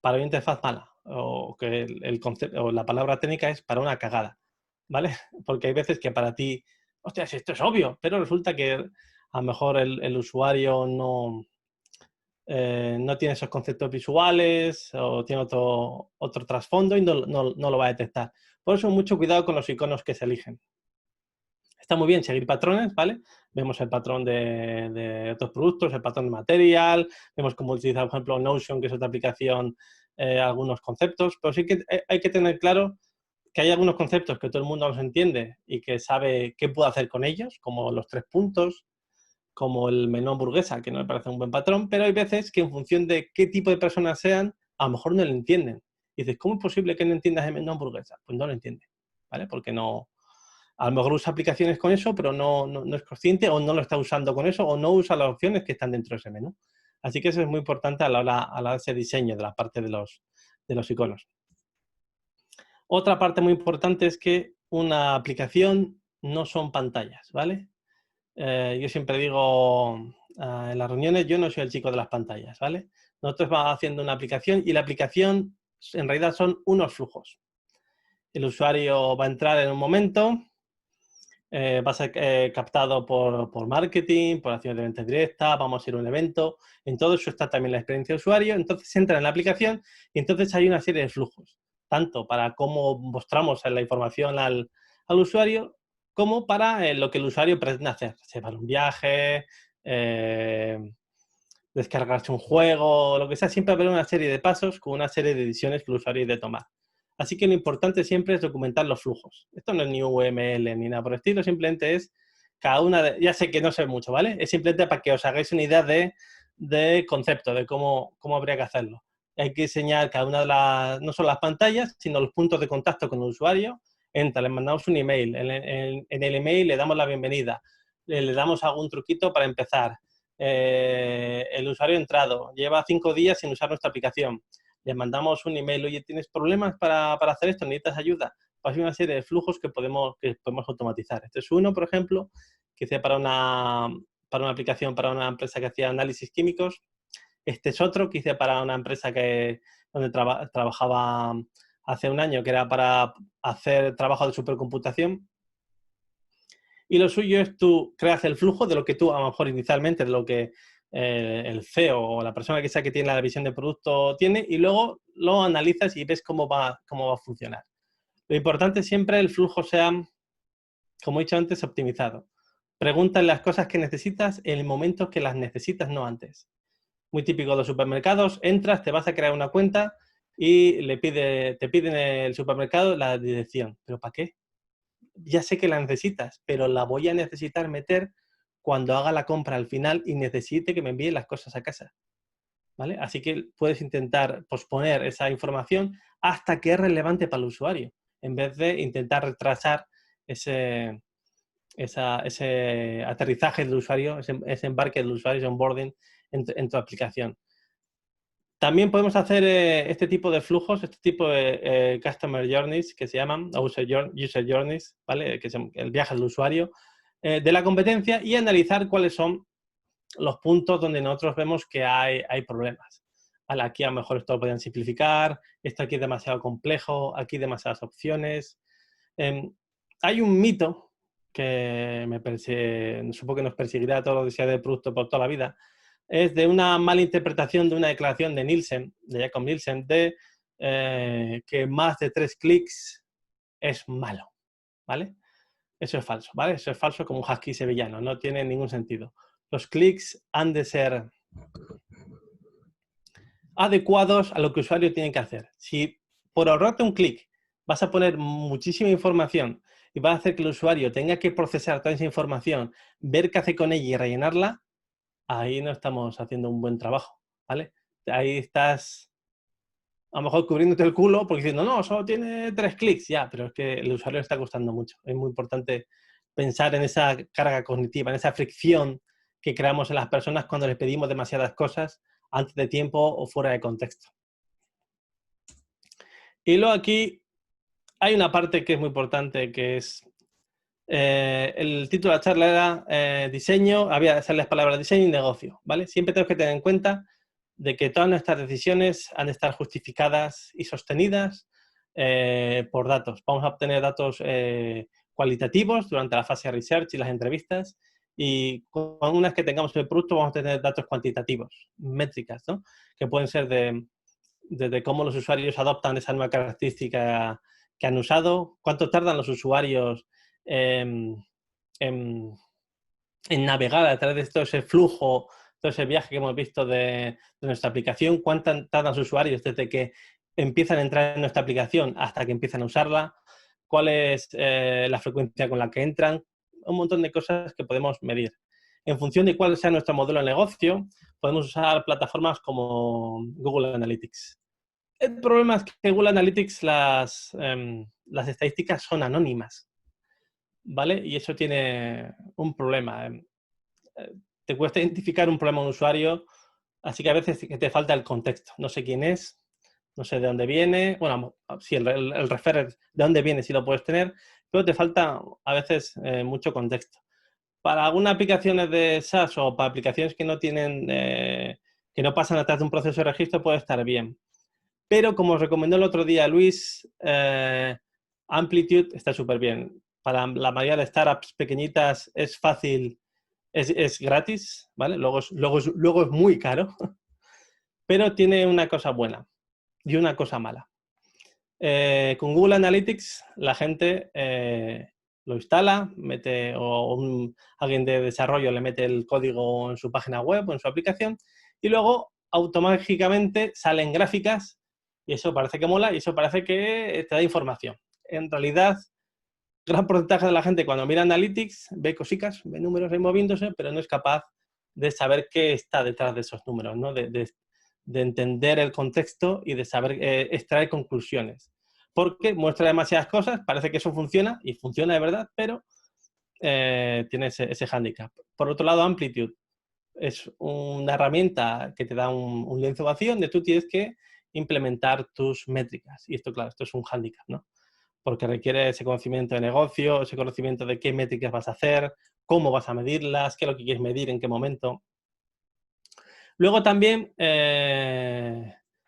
una interfaz mala, o que el concepto, o la palabra técnica es para una cagada, ¿vale? Porque hay veces que para ti, hostia, si esto es obvio, pero resulta que a lo mejor el usuario no tiene esos conceptos visuales o tiene otro trasfondo y no lo va a detectar. Por eso mucho cuidado con los iconos que se eligen. Está muy bien seguir patrones, ¿vale? Vemos el patrón de otros productos, el patrón de material, vemos cómo utilizar, por ejemplo, Notion, que es otra aplicación, algunos conceptos, pero sí que hay que tener claro que hay algunos conceptos que todo el mundo los entiende y que sabe qué puede hacer con ellos, como los 3 puntos, como el menú hamburguesa, que no me parece un buen patrón, pero hay veces que en función de qué tipo de personas sean, a lo mejor no lo entienden. Y dices, ¿cómo es posible que no entiendas el menú hamburguesa? Pues no lo entiende, ¿vale? Porque no... A lo mejor usa aplicaciones con eso, pero no es consciente o no lo está usando con eso o no usa las opciones que están dentro de ese menú. Así que eso es muy importante a la hora de ese diseño de la parte de los iconos. Otra parte muy importante es que una aplicación no son pantallas, ¿vale? Yo siempre digo en las reuniones, yo no soy el chico de las pantallas, ¿vale? Nosotros vamos haciendo una aplicación y la aplicación en realidad son unos flujos. El usuario va a entrar en un momento, va a ser captado por marketing, por acciones de venta directa, vamos a ir a un evento, en todo eso está también la experiencia de usuario, entonces entra en la aplicación y entonces hay una serie de flujos, tanto para cómo mostramos la información al usuario, como para lo que el usuario pretende hacer, llevar un viaje, descargarse un juego, lo que sea, siempre habrá una serie de pasos con una serie de decisiones que el usuario debe tomar. Así que lo importante siempre es documentar los flujos. Esto no es ni UML ni nada por el estilo, simplemente es cada una de... Ya sé que no sé mucho, ¿vale? Es simplemente para que os hagáis una idea de concepto, de cómo habría que hacerlo. Hay que diseñar cada una de las... No solo las pantallas, sino los puntos de contacto con el usuario. Entra, le mandamos un email. En el email le damos la bienvenida. Le damos algún truquito para empezar. El usuario ha entrado. Lleva 5 días sin usar nuestra aplicación. Le mandamos un email, oye, ¿tienes problemas para hacer esto? ¿Necesitas ayuda? Pues hay una serie de flujos que podemos automatizar. Este es uno, por ejemplo, que hice para una aplicación, para una empresa que hacía análisis químicos. Este es otro que hice para una empresa donde trabajaba hace un año, que era para hacer trabajo de supercomputación. Y lo suyo es tú creas el flujo de lo que tú, a lo mejor inicialmente, de lo que el CEO o la persona que sea que tiene la visión de producto tiene, y luego lo analizas y ves cómo va a funcionar. Lo importante siempre el flujo sea, como he dicho antes, optimizado. Pregúntale las cosas que necesitas en el momento que las necesitas, no antes. Muy típico de los supermercados, entras, te vas a crear una cuenta y te piden el supermercado la dirección. ¿Pero para qué? Ya sé que la necesitas, pero la voy a necesitar meter cuando haga la compra al final y necesite que me envíen las cosas a casa, ¿vale? Así que puedes intentar posponer esa información hasta que es relevante para el usuario, en vez de intentar retrasar ese aterrizaje del usuario, ese embarque del usuario, ese onboarding en tu aplicación. También podemos hacer este tipo de flujos, este tipo de Customer Journeys, que se llaman User Journeys, ¿vale? Que es el viaje del usuario, de la competencia y analizar cuáles son los puntos donde nosotros vemos que hay problemas. ¿Vale? Aquí a lo mejor esto lo podrían simplificar, esto aquí es demasiado complejo, aquí demasiadas opciones. Hay un mito que supongo que nos perseguirá a todos los diseñadores de producto por toda la vida, es de una mala interpretación de una declaración de Nielsen, de Jacob Nielsen, de que más de 3 clics es malo, ¿vale? Eso es falso, ¿vale? Eso es falso como un husky sevillano, no tiene ningún sentido. Los clics han de ser adecuados a lo que el usuario tiene que hacer. Si por ahorrarte un clic vas a poner muchísima información y vas a hacer que el usuario tenga que procesar toda esa información, ver qué hace con ella y rellenarla, ahí no estamos haciendo un buen trabajo, ¿vale? Ahí estás a lo mejor cubriéndote el culo porque diciendo, no, solo tiene 3 clics, ya, pero es que el usuario le está costando mucho. Es muy importante pensar en esa carga cognitiva, en esa fricción que creamos en las personas cuando les pedimos demasiadas cosas antes de tiempo o fuera de contexto. Y luego aquí hay una parte que es muy importante, que es el título de la charla era diseño, había las palabras diseño y negocio, ¿vale? Siempre tenemos que tener en cuenta de que todas nuestras decisiones han de estar justificadas y sostenidas por datos. Vamos a obtener datos cualitativos durante la fase de research y las entrevistas, y con unas que tengamos el producto vamos a tener datos cuantitativos, métricas, ¿no? Que pueden ser de cómo los usuarios adoptan esa nueva característica que han usado, cuánto tardan los usuarios en navegar a través de todo ese flujo, todo ese viaje que hemos visto de nuestra aplicación, cuánto tardan los usuarios desde que empiezan a entrar en nuestra aplicación hasta que empiezan a usarla, cuál es la frecuencia con la que entran, un montón de cosas que podemos medir. En función de cuál sea nuestro modelo de negocio, podemos usar plataformas como Google Analytics. El problema es que Google Analytics, las estadísticas son anónimas, ¿vale? Y eso tiene un problema. Te cuesta identificar un problema de un usuario, así que a veces te falta el contexto. No sé quién es, no sé de dónde viene. Bueno, sí, el referrer de dónde viene sí lo puedes tener, pero te falta a veces mucho contexto. Para algunas aplicaciones de SaaS o para aplicaciones que no tienen, que no pasan atrás de un proceso de registro puede estar bien. Pero como os recomendó el otro día Luis, Amplitude está súper bien. Para la mayoría de startups pequeñitas es fácil, es gratis, ¿vale? Luego es muy caro, pero tiene una cosa buena y una cosa mala. Con Google Analytics la gente lo instala, alguien de desarrollo le mete el código en su página web o en su aplicación y luego automáticamente salen gráficas y eso parece que mola y eso parece que te da información. En realidad, gran porcentaje de la gente cuando mira Analytics ve cositas, ve números ahí moviéndose, pero no es capaz de saber qué está detrás de esos números, ¿no? De entender el contexto y de saber extraer conclusiones. Porque muestra demasiadas cosas, parece que eso funciona y funciona de verdad, pero tiene ese hándicap. Por otro lado, Amplitude es una herramienta que te da un lienzo vacío donde tú tienes que implementar tus métricas. Y esto, claro, esto es un hándicap, ¿no? Porque requiere ese conocimiento de negocio, ese conocimiento de qué métricas vas a hacer, cómo vas a medirlas, qué es lo que quieres medir, en qué momento. Luego también...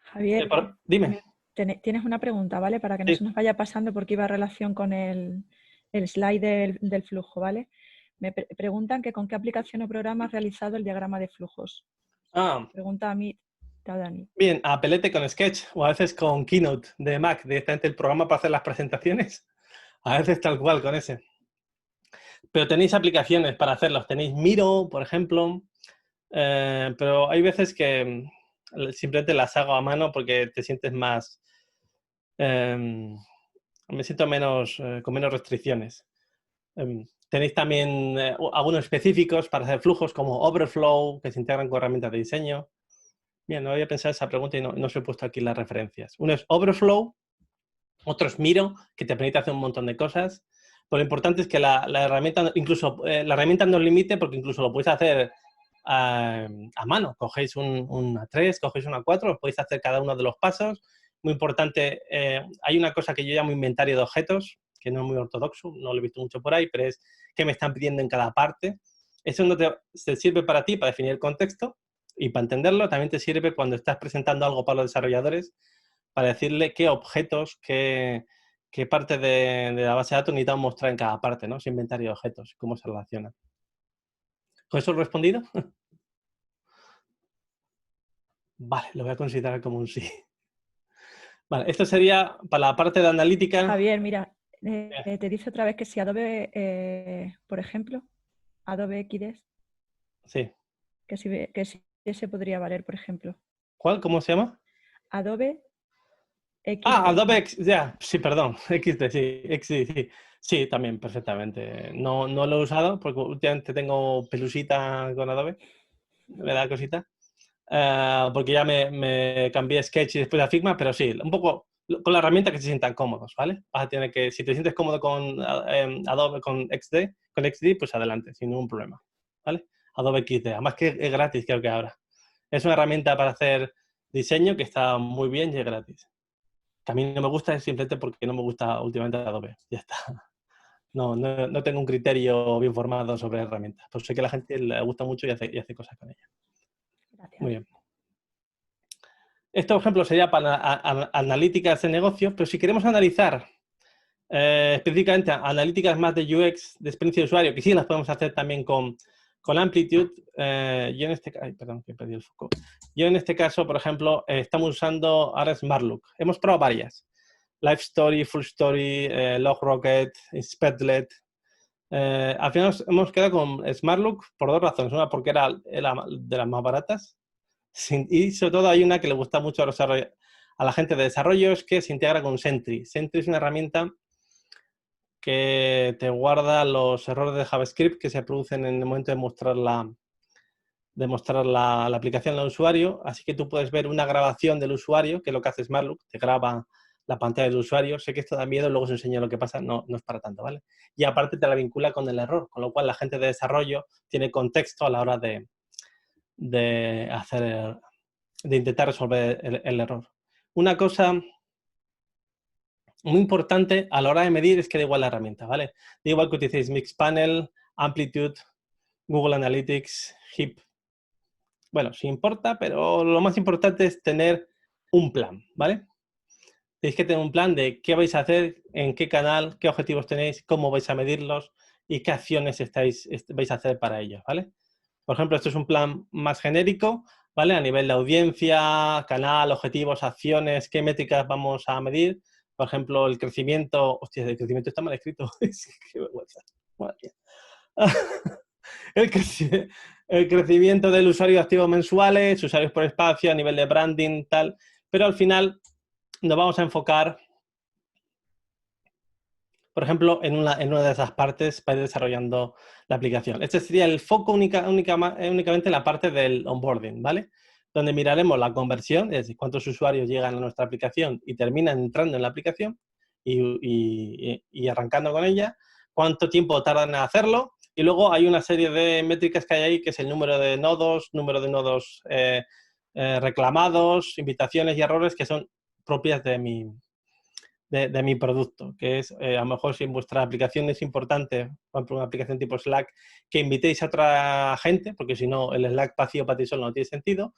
Javier, dime. Tienes una pregunta, ¿vale? Para que no Sí. se nos vaya pasando porque iba a relación con el slide del flujo, ¿vale? Me preguntan que con qué aplicación o programa has realizado el diagrama de flujos. Pregunta a mí, a Dani. Bien, a pelete con Sketch o a veces con Keynote de Mac, directamente el programa para hacer las presentaciones. A veces tal cual con ese. Pero tenéis aplicaciones para hacerlos. Tenéis Miro, por ejemplo. Pero hay veces que simplemente las hago a mano porque te sientes más... me siento con menos restricciones. Tenéis también algunos específicos para hacer flujos como Overflow, que se integran con herramientas de diseño. Bien, no había pensado esa pregunta y no os he puesto aquí las referencias. Uno es Overflow, otro es Miro, que te permite hacer un montón de cosas. Pero lo importante es que la herramienta, incluso la herramienta no os limite porque incluso lo podéis hacer a mano. Cogéis un A3, cogéis un A4, os podéis hacer cada uno de los pasos. Muy importante, hay una cosa que yo llamo inventario de objetos, que no es muy ortodoxo, no lo he visto mucho por ahí, pero es qué me están pidiendo en cada parte. Eso no te sirve para ti, para definir el contexto y para entenderlo. También te sirve cuando estás presentando algo para los desarrolladores, para decirle qué objetos, qué qué parte de la base de datos necesitamos mostrar en cada parte, ¿no? Ese inventario de objetos, cómo se relacionan. ¿Con eso he respondido? Vale, lo voy a considerar como un sí. Vale, esto sería para la parte de analítica. Javier, mira, te dice otra vez que si Adobe, por ejemplo, Adobe XD, Sí. que si ese podría valer, por ejemplo. ¿Cuál? ¿Cómo se llama? Adobe XD. Ah, Adobe ya, sí, perdón, XD, sí, XD, sí. Sí, también, perfectamente. No lo he usado porque últimamente tengo pelusita con Adobe, me da cosita. Porque ya me cambié Sketch y después a Figma, pero sí, un poco con la herramienta que se sientan cómodos, ¿vale? Vas a tener que, si te sientes cómodo con Adobe, con XD, pues adelante, sin ningún problema, ¿vale? Adobe XD, además que es gratis, creo que ahora. Es una herramienta para hacer diseño que está muy bien y es gratis. Que a mí no me gusta es simplemente porque no me gusta últimamente Adobe, ya está. No tengo un criterio bien formado sobre herramientas, pero sé que a la gente le gusta mucho y hace cosas con ella. Gracias. Muy bien. Este ejemplo sería para analíticas de negocios, pero si queremos analizar específicamente analíticas más de UX, de experiencia de usuario, que sí las podemos hacer también con Amplitude, yo en este caso, perdón, que perdí el foco. Yo en este caso, por ejemplo, estamos usando ahora SmartLook. Hemos probado varias. Live Story, Full Story, LogRocket, Inspectlet. Al final hemos quedado con SmartLook por dos razones. Una, porque era de las más baratas. Y sobre todo hay una que le gusta mucho a la gente de desarrollo, es que se integra con Sentry. Sentry es una herramienta que te guarda los errores de JavaScript que se producen en el momento de mostrar la aplicación al usuario. Así que tú puedes ver una grabación del usuario, que es lo que hace SmartLook, te graba la pantalla del usuario. Sé que esto da miedo, luego os enseño lo que pasa, no es para tanto, ¿vale? Y aparte te la vincula con el error, con lo cual la gente de desarrollo tiene contexto a la hora de intentar resolver el error. Una cosa muy importante a la hora de medir es que da igual la herramienta, ¿vale? Da igual que utilicéis Mixpanel, Amplitude, Google Analytics, HIP. Bueno, sí importa, pero lo más importante es tener un plan, ¿vale? Tenéis que tener un plan de qué vais a hacer, en qué canal, qué objetivos tenéis, cómo vais a medirlos y qué acciones vais a hacer para ellos, ¿vale? Por ejemplo, esto es un plan más genérico, ¿vale? A nivel de audiencia, canal, objetivos, acciones, qué métricas vamos a medir. Por ejemplo, el crecimiento... Hostia, el crecimiento está mal escrito. Qué vergüenza. El crecimiento del usuario activo mensuales, usuarios por espacio, a nivel de branding, tal. Pero al final nos vamos a enfocar, por ejemplo, en una de esas partes para ir desarrollando la aplicación. Este sería el foco únicamente en la parte del onboarding, ¿vale? Donde miraremos la conversión, es decir, cuántos usuarios llegan a nuestra aplicación y terminan entrando en la aplicación y arrancando con ella, cuánto tiempo tardan en hacerlo, y luego hay una serie de métricas que hay ahí, que es el número de nodos reclamados, invitaciones y errores que son propias de mi producto, que es, a lo mejor si en vuestra aplicación es importante, por ejemplo, una aplicación tipo Slack, que invitéis a otra gente, porque si no, el Slack vacío para ti solo no tiene sentido.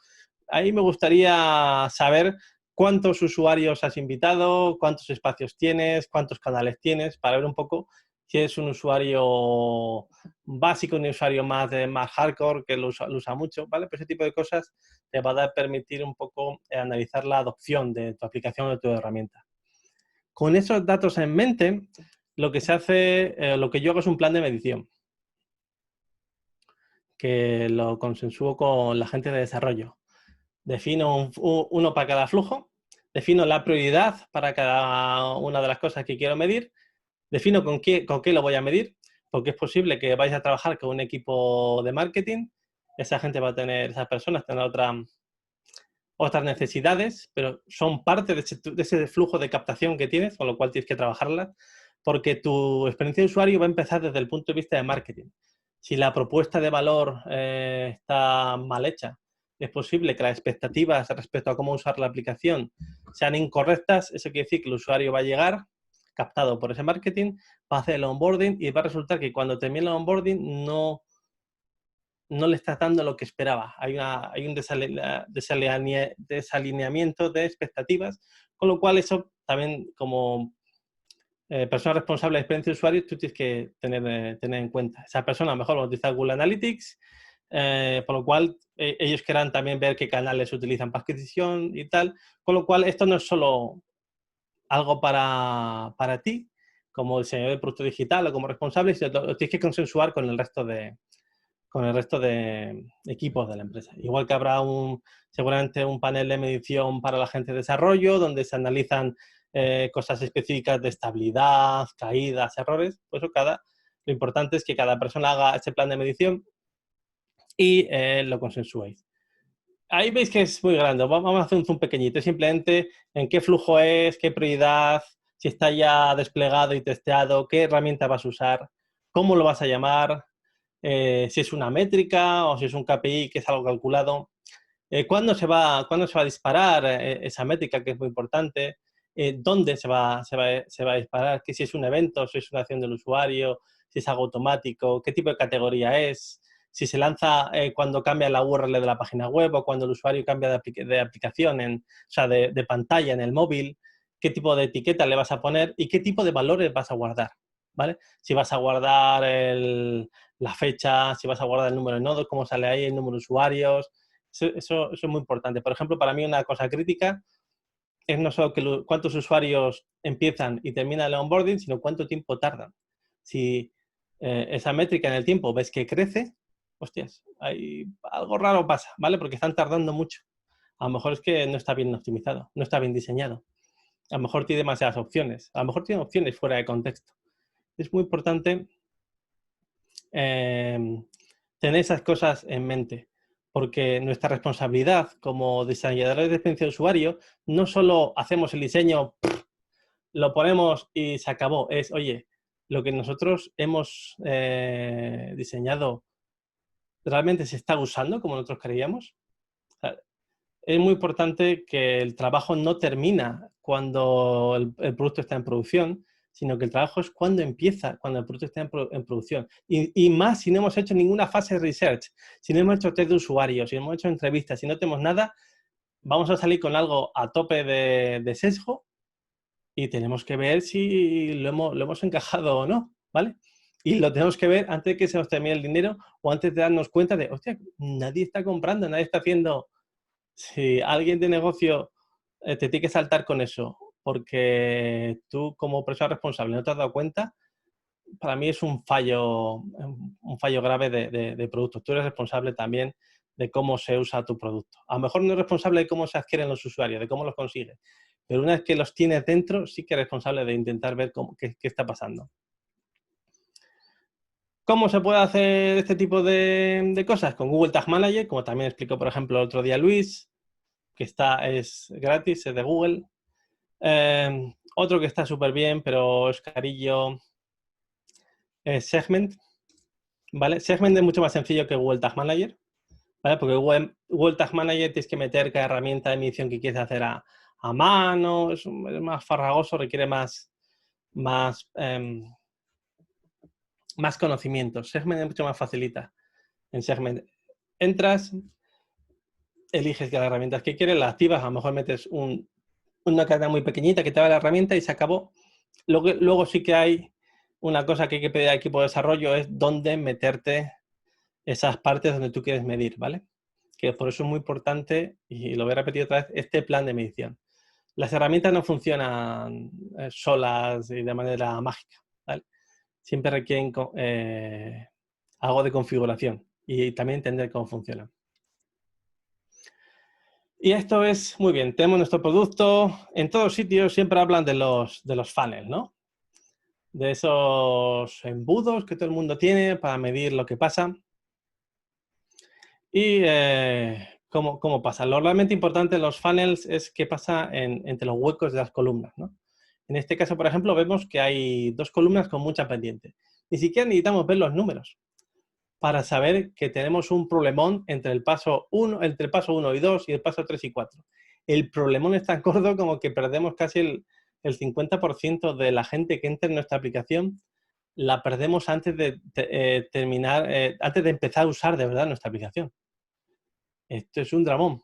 Ahí me gustaría saber cuántos usuarios has invitado, cuántos espacios tienes, cuántos canales tienes, para ver un poco si eres un usuario básico, un usuario más hardcore, que lo usa mucho, ¿vale? Pues ese tipo de cosas te va a permitir un poco analizar la adopción de tu aplicación o de tu herramienta. Con esos datos en mente, lo que se hace, lo que yo hago es un plan de medición, que lo consensúo con la gente de desarrollo. Defino uno para cada flujo, defino la prioridad para cada una de las cosas que quiero medir, defino con qué lo voy a medir, porque es posible que vais a trabajar con un equipo de marketing, esas personas tendrán otras necesidades, pero son parte de ese flujo de captación que tienes, con lo cual tienes que trabajarlas, porque tu experiencia de usuario va a empezar desde el punto de vista de marketing. Si la propuesta de valor está mal hecha, es posible que las expectativas respecto a cómo usar la aplicación sean incorrectas. Eso quiere decir que el usuario va a llegar captado por ese marketing, va a hacer el onboarding y va a resultar que cuando termine el onboarding no le está dando lo que esperaba. Hay un desalineamiento de expectativas, con lo cual eso también como persona responsable de experiencia de usuario, tú tienes que tener en cuenta. Esa persona a lo mejor va a utilizar Google Analytics, por lo cual ellos querrán también ver qué canales se utilizan para adquisición y tal. Con lo cual, esto no es solo algo para ti, como diseñador de producto digital o como responsable, sino lo tienes que consensuar con el resto de equipos de la empresa. Igual que habrá seguramente un panel de medición para la gente de desarrollo, donde se analizan cosas específicas de estabilidad, caídas, errores. Pues lo importante es que cada persona haga ese plan de medición y lo consensuéis. Ahí veis que es muy grande. Vamos a hacer un zoom pequeñito. Simplemente en qué flujo es, qué prioridad, si está ya desplegado y testeado, qué herramienta vas a usar, cómo lo vas a llamar, si es una métrica o si es un KPI que es algo calculado. ¿Cuándo se va a disparar esa métrica, que es muy importante? ¿Dónde se va a disparar? ¿Que si es un evento, si es una acción del usuario, si es algo automático, qué tipo de categoría es? Si se lanza cuando cambia la URL de la página web o cuando el usuario cambia de aplicación, de pantalla en el móvil, qué tipo de etiqueta le vas a poner y qué tipo de valores vas a guardar, ¿vale? Si vas a guardar la fecha, si vas a guardar el número de nodos, cómo sale ahí el número de usuarios. Eso es muy importante. Por ejemplo, para mí una cosa crítica es no solo cuántos usuarios empiezan y terminan el onboarding, sino cuánto tiempo tardan. Si esa métrica en el tiempo ves que crece, hostias, algo raro pasa, ¿vale? Porque están tardando mucho. A lo mejor es que no está bien optimizado, no está bien diseñado. A lo mejor tiene demasiadas opciones. A lo mejor tiene opciones fuera de contexto. Es muy importante tener esas cosas en mente, porque nuestra responsabilidad como diseñadores de experiencia de usuario, no solo hacemos el diseño, lo ponemos y se acabó. Oye, lo que nosotros hemos diseñado realmente se está usando como nosotros creíamos. O sea, es muy importante que el trabajo no termina cuando el producto está en producción, sino que el trabajo es cuando empieza, cuando el producto está en producción. Y más si no hemos hecho ninguna fase de research, si no hemos hecho test de usuarios, si no hemos hecho entrevistas, si no tenemos nada, vamos a salir con algo a tope de sesgo y tenemos que ver si lo hemos encajado o no, ¿vale? Y lo tenemos que ver antes de que se nos termine el dinero o antes de darnos cuenta de, hostia, nadie está comprando, nadie está haciendo... Si alguien de negocio te tiene que saltar con eso porque tú como persona responsable no te has dado cuenta, para mí es un fallo grave de producto. Tú eres responsable también de cómo se usa tu producto. A lo mejor no eres responsable de cómo se adquieren los usuarios, de cómo los consigues, pero una vez que los tienes dentro, sí que eres responsable de intentar ver qué está pasando. ¿Cómo se puede hacer este tipo de cosas? Con Google Tag Manager, como también explicó, por ejemplo, el otro día Luis, que es gratis, es de Google. Otro que está súper bien, pero es carillo, es Segment. ¿Vale? Segment es mucho más sencillo que Google Tag Manager, ¿vale? Porque Google Tag Manager tienes que meter cada herramienta de medición que quieres hacer a mano, es más farragoso, requiere más conocimientos. Segment es mucho más facilita. En Segment entras, eliges las herramientas que quieres, las activas, a lo mejor metes una cadena muy pequeñita que te da la herramienta y se acabó. Luego sí que hay una cosa que hay que pedir al equipo de desarrollo, es dónde meterte esas partes donde tú quieres medir, ¿vale? Que por eso es muy importante, y lo voy a repetir otra vez, este plan de medición. Las herramientas no funcionan solas y de manera mágica, ¿vale? Siempre requieren algo de configuración y también entender cómo funcionan. Y esto es muy bien. Tenemos nuestro producto. En todos sitios siempre hablan de los funnels, ¿no? De esos embudos que todo el mundo tiene para medir lo que pasa. Y cómo pasa. Lo realmente importante en los funnels es qué pasa entre los huecos de las columnas, ¿no? En este caso, por ejemplo, vemos que hay 2 columnas con mucha pendiente. Ni siquiera necesitamos ver los números para saber que tenemos un problemón entre el paso 1 y 2 y el paso 3 y 4. El problemón es tan gordo como que perdemos casi el 50% de la gente que entra en nuestra aplicación, la perdemos antes de antes de empezar a usar de verdad nuestra aplicación. Esto es un dramón.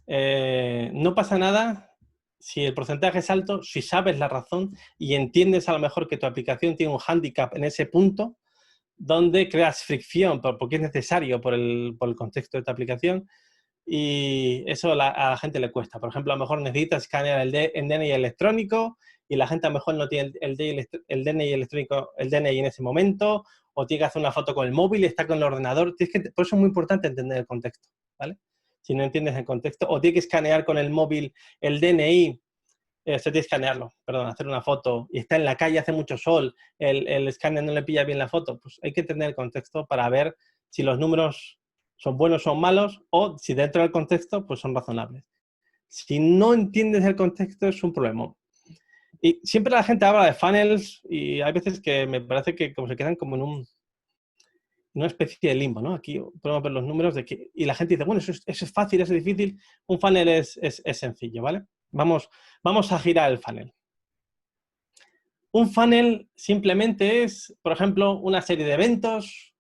No pasa nada si el porcentaje es alto, si sabes la razón y entiendes a lo mejor que tu aplicación tiene un hándicap en ese punto, donde creas fricción porque es necesario por el contexto de tu aplicación, y eso a la gente le cuesta. Por ejemplo, a lo mejor necesitas escanear el DNI electrónico y la gente a lo mejor no tiene el DNI electrónico, el DNI en ese momento, o tiene que hacer una foto con el móvil y está con el ordenador. Por eso es muy importante entender el contexto, ¿vale? Si no entiendes el contexto, o tiene que escanear con el móvil el DNI, se tiene que escanearlo, perdón, hacer una foto, y está en la calle, hace mucho sol, el escáner no le pilla bien la foto, pues hay que entender el contexto para ver si los números son buenos o son malos, o si dentro del contexto pues son razonables. Si no entiendes el contexto es un problema. Y siempre la gente habla de funnels y hay veces que me parece que como se quedan como en una especie de limbo, ¿no? Aquí podemos ver los números y la gente dice, bueno, eso es fácil, eso es difícil. Un funnel es sencillo, ¿vale? Vamos a girar el funnel. Un funnel simplemente es, por ejemplo, una serie de eventos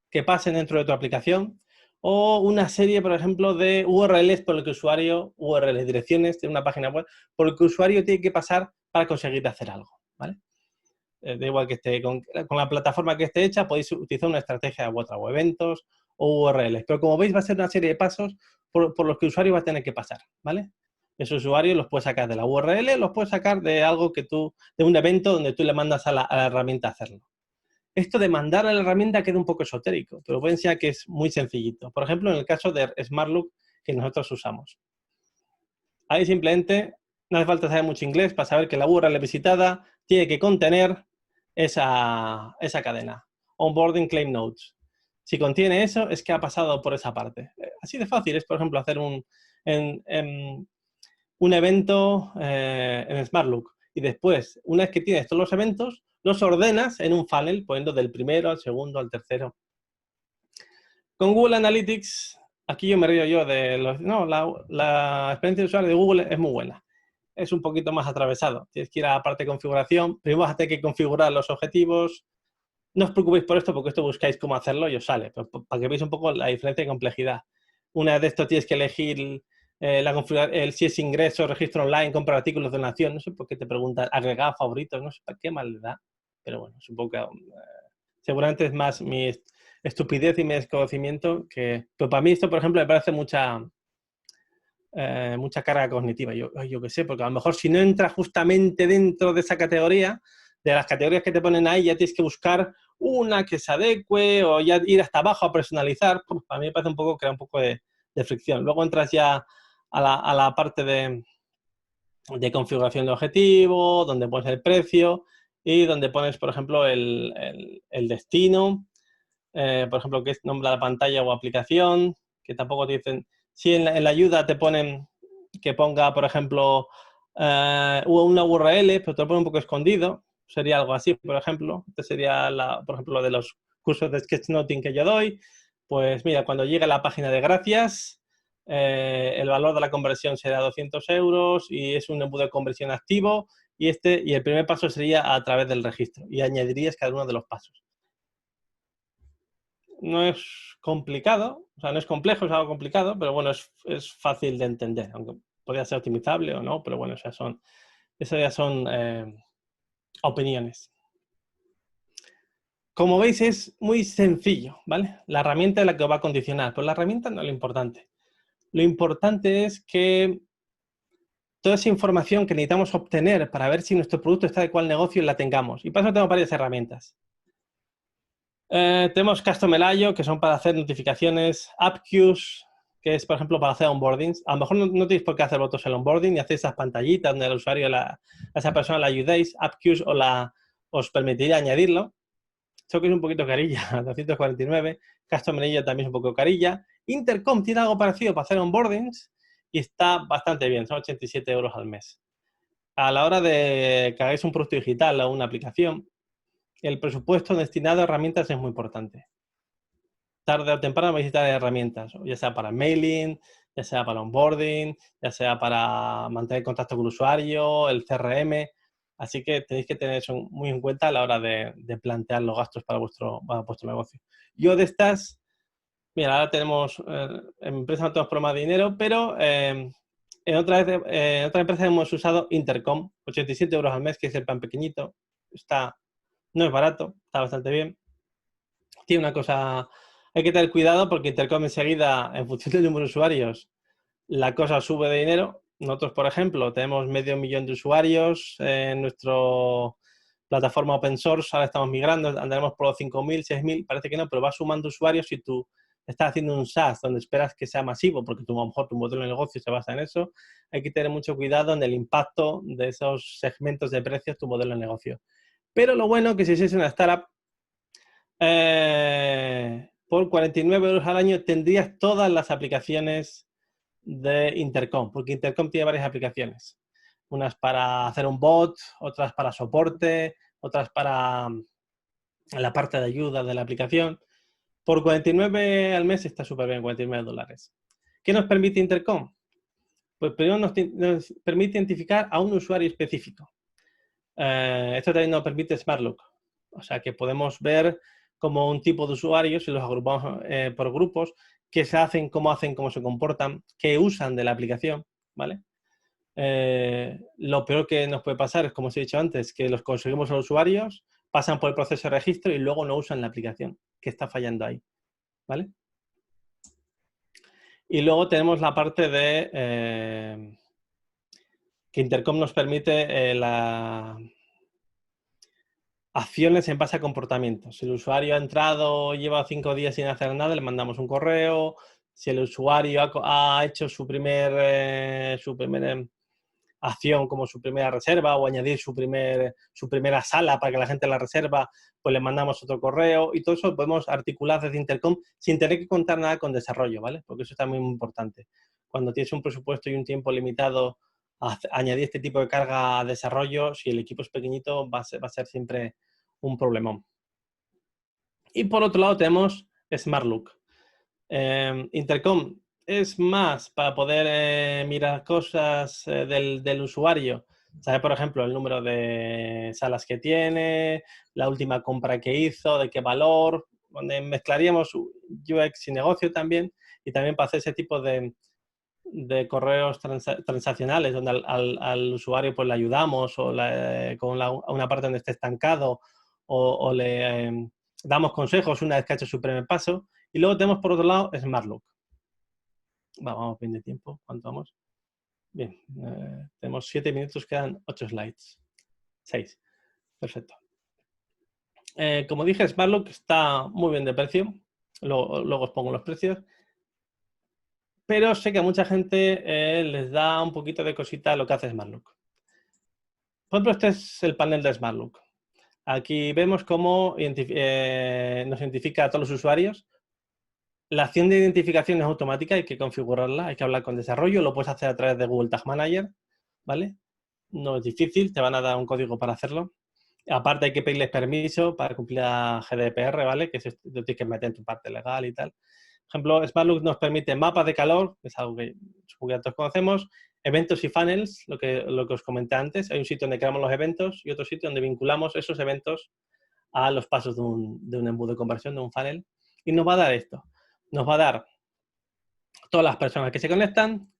que pasen dentro de tu aplicación, o una serie, por ejemplo, de URLs por el que usuario, URLs, direcciones de una página web, por el que el usuario tiene que pasar para conseguir hacer algo, ¿vale? Da igual que esté con la plataforma que esté hecha, podéis utilizar una estrategia u otra, o eventos o URLs. Pero como veis, va a ser una serie de pasos por los que el usuario va a tener que pasar, ¿vale? Esos usuarios los puedes sacar de la URL, los puedes sacar de algo de un evento donde tú le mandas a la herramienta a hacerlo. Esto de mandar a la herramienta queda un poco esotérico, pero voy a enseñar que es muy sencillito. Por ejemplo, en el caso de SmartLook que nosotros usamos. Ahí simplemente no hace falta saber mucho inglés para saber que la URL visitada tiene que contener esa cadena. Onboarding Claim Notes. Si contiene eso, es que ha pasado por esa parte. Así de fácil es, por ejemplo, hacer un evento en SmartLook. Y después, una vez que tienes todos los eventos, los ordenas en un funnel, poniendo del primero al segundo al tercero. Con Google Analytics, aquí yo me río yo de los... No, la experiencia de usuario de Google es muy buena. Es un poquito más atravesado. Tienes que ir a la parte de configuración. Primero vas a tener que configurar los objetivos. No os preocupéis por esto, porque esto buscáis cómo hacerlo y os sale. Pero para que veáis un poco la diferencia de complejidad. Una vez de esto tienes que elegir si es ingreso, registro online, compra artículos, donación. No sé por qué te preguntan agregar favoritos. No sé para qué mal le da. Pero bueno, supongo que seguramente es más mi estupidez y mi desconocimiento que... Pero para mí esto, por ejemplo, me parece mucha carga cognitiva. Yo qué sé, porque a lo mejor si no entra justamente dentro de esa categoría, de las categorías que te ponen ahí, ya tienes que buscar una que se adecue o ya ir hasta abajo a personalizar. Para mí me parece un poco, crea un poco de fricción. Luego entras ya a la parte de configuración de objetivo, donde pones el precio y donde pones, por ejemplo, el destino, por ejemplo, que es nombre de la pantalla o aplicación, que tampoco te dicen... Si en la ayuda te ponen que ponga, por ejemplo, una URL, pero te lo pone un poco escondido, sería algo así, por ejemplo. Este sería, por ejemplo, lo de los cursos de sketchnoting que yo doy. Pues mira, cuando llegue a la página de gracias, el valor de la conversión será 200 € y es un embudo de conversión activo y el primer paso sería a través del registro y añadirías cada uno de los pasos. No es complicado, o sea, no es complejo, es algo complicado, pero bueno, es fácil de entender, aunque podría ser optimizable o no, pero bueno, esas ya son opiniones. Como veis, es muy sencillo, ¿vale? La herramienta es la que os va a condicionar, pero la herramienta no es lo importante. Lo importante es que toda esa información que necesitamos obtener para ver si nuestro producto está de cuál negocio la tengamos. Y para eso tenemos varias herramientas. Tenemos Custom.io, que son para hacer notificaciones, AppQues, que es, por ejemplo, para hacer onboardings. A lo mejor no tenéis por qué hacer vosotros el onboarding y hacer esas pantallitas donde al usuario, a esa persona la ayudéis. AppQues os permitiría añadirlo. Eso que es un poquito carilla, 249. Custom.io también es un poco carilla. Intercom tiene algo parecido para hacer onboardings y está bastante bien, son 87 € al mes. A la hora de que hagáis un producto digital o una aplicación, el presupuesto destinado a herramientas es muy importante. Tarde o temprano vais a necesitar herramientas, ya sea para mailing, ya sea para onboarding, ya sea para mantener contacto con el usuario, el CRM. Así que tenéis que tener eso muy en cuenta a la hora de plantear los gastos para vuestro negocio. Yo de estas, mira, ahora tenemos, en mi empresa no tenemos problema de dinero, pero En otra empresa hemos usado Intercom, 87 euros al mes, que es el plan pequeñito. No es barato, está bastante bien. Tiene una cosa, hay que tener cuidado porque Intercom enseguida, en función del número de usuarios, la cosa sube de dinero. Nosotros, por ejemplo, tenemos 500.000 de usuarios en nuestra plataforma open source. Ahora estamos migrando, andaremos por los 5.000, 6.000, parece que no, pero va sumando usuarios y tú estás haciendo un SaaS donde esperas que sea masivo, porque a lo mejor tu modelo de negocio se basa en eso. Hay que tener mucho cuidado en el impacto de esos segmentos de precios tu modelo de negocio. Pero lo bueno es que si sois una startup, por 49 euros al año tendrías todas las aplicaciones de Intercom, porque Intercom tiene varias aplicaciones. Unas para hacer un bot, otras para soporte, otras para la parte de ayuda de la aplicación. Por 49 al mes está súper bien, $49. ¿Qué nos permite Intercom? Pues primero nos permite identificar a un usuario específico. Esto también nos permite SmartLook. O sea que podemos ver como un tipo de usuarios, si los agrupamos por grupos, qué se hacen, cómo se comportan, qué usan de la aplicación, ¿vale? Lo peor que nos puede pasar es, como os he dicho antes, que los conseguimos a los usuarios, pasan por el proceso de registro y luego no usan la aplicación, que está fallando ahí, ¿vale? Y luego tenemos la parte de que Intercom nos permite acciones en base a comportamientos. Si el usuario ha entrado, lleva 5 días sin hacer nada, le mandamos un correo. Si el usuario ha hecho su primera acción como su primera reserva o añadir su primera sala para que la gente la reserva, pues le mandamos otro correo y todo eso podemos articular desde Intercom sin tener que contar nada con desarrollo, ¿vale? Porque eso está muy importante. Cuando tienes un presupuesto y un tiempo limitado a añadir este tipo de carga a desarrollo, si el equipo es pequeñito, va a ser siempre un problemón. Y por otro lado tenemos SmartLook. Intercom es más para poder mirar cosas del usuario. Saber, por ejemplo, el número de salas que tiene, la última compra que hizo, de qué valor, donde mezclaríamos UX y negocio también, y también para hacer ese tipo de correos transaccionales donde al usuario pues le ayudamos o con una parte donde esté estancado o le damos consejos una vez que ha hecho su primer paso. Y luego tenemos por otro lado SmartLook. Vamos bien de tiempo. ¿Cuánto vamos? Bien. Tenemos 7 minutos, quedan 8 slides. 6. Perfecto. Como dije, SmartLook está muy bien de precio. Luego os pongo los precios. Pero sé que a mucha gente les da un poquito de cosita lo que hace SmartLook. Por ejemplo, este es el panel de SmartLook. Aquí vemos cómo nos identifica a todos los usuarios. La acción de identificación es automática, hay que configurarla, hay que hablar con desarrollo, lo puedes hacer a través de Google Tag Manager, ¿vale? No es difícil, te van a dar un código para hacerlo. Aparte hay que pedirles permiso para cumplir la GDPR, ¿vale? Que lo tienes que meter en tu parte legal y tal. Por ejemplo, SmartLook nos permite mapas de calor, que es algo que supongo que todos conocemos, eventos y funnels, lo que os comenté antes. Hay un sitio donde creamos los eventos y otro sitio donde vinculamos esos eventos a los pasos de un embudo de conversión, de un funnel. Y nos va a dar esto. Nos va a dar todas las personas que se conectan,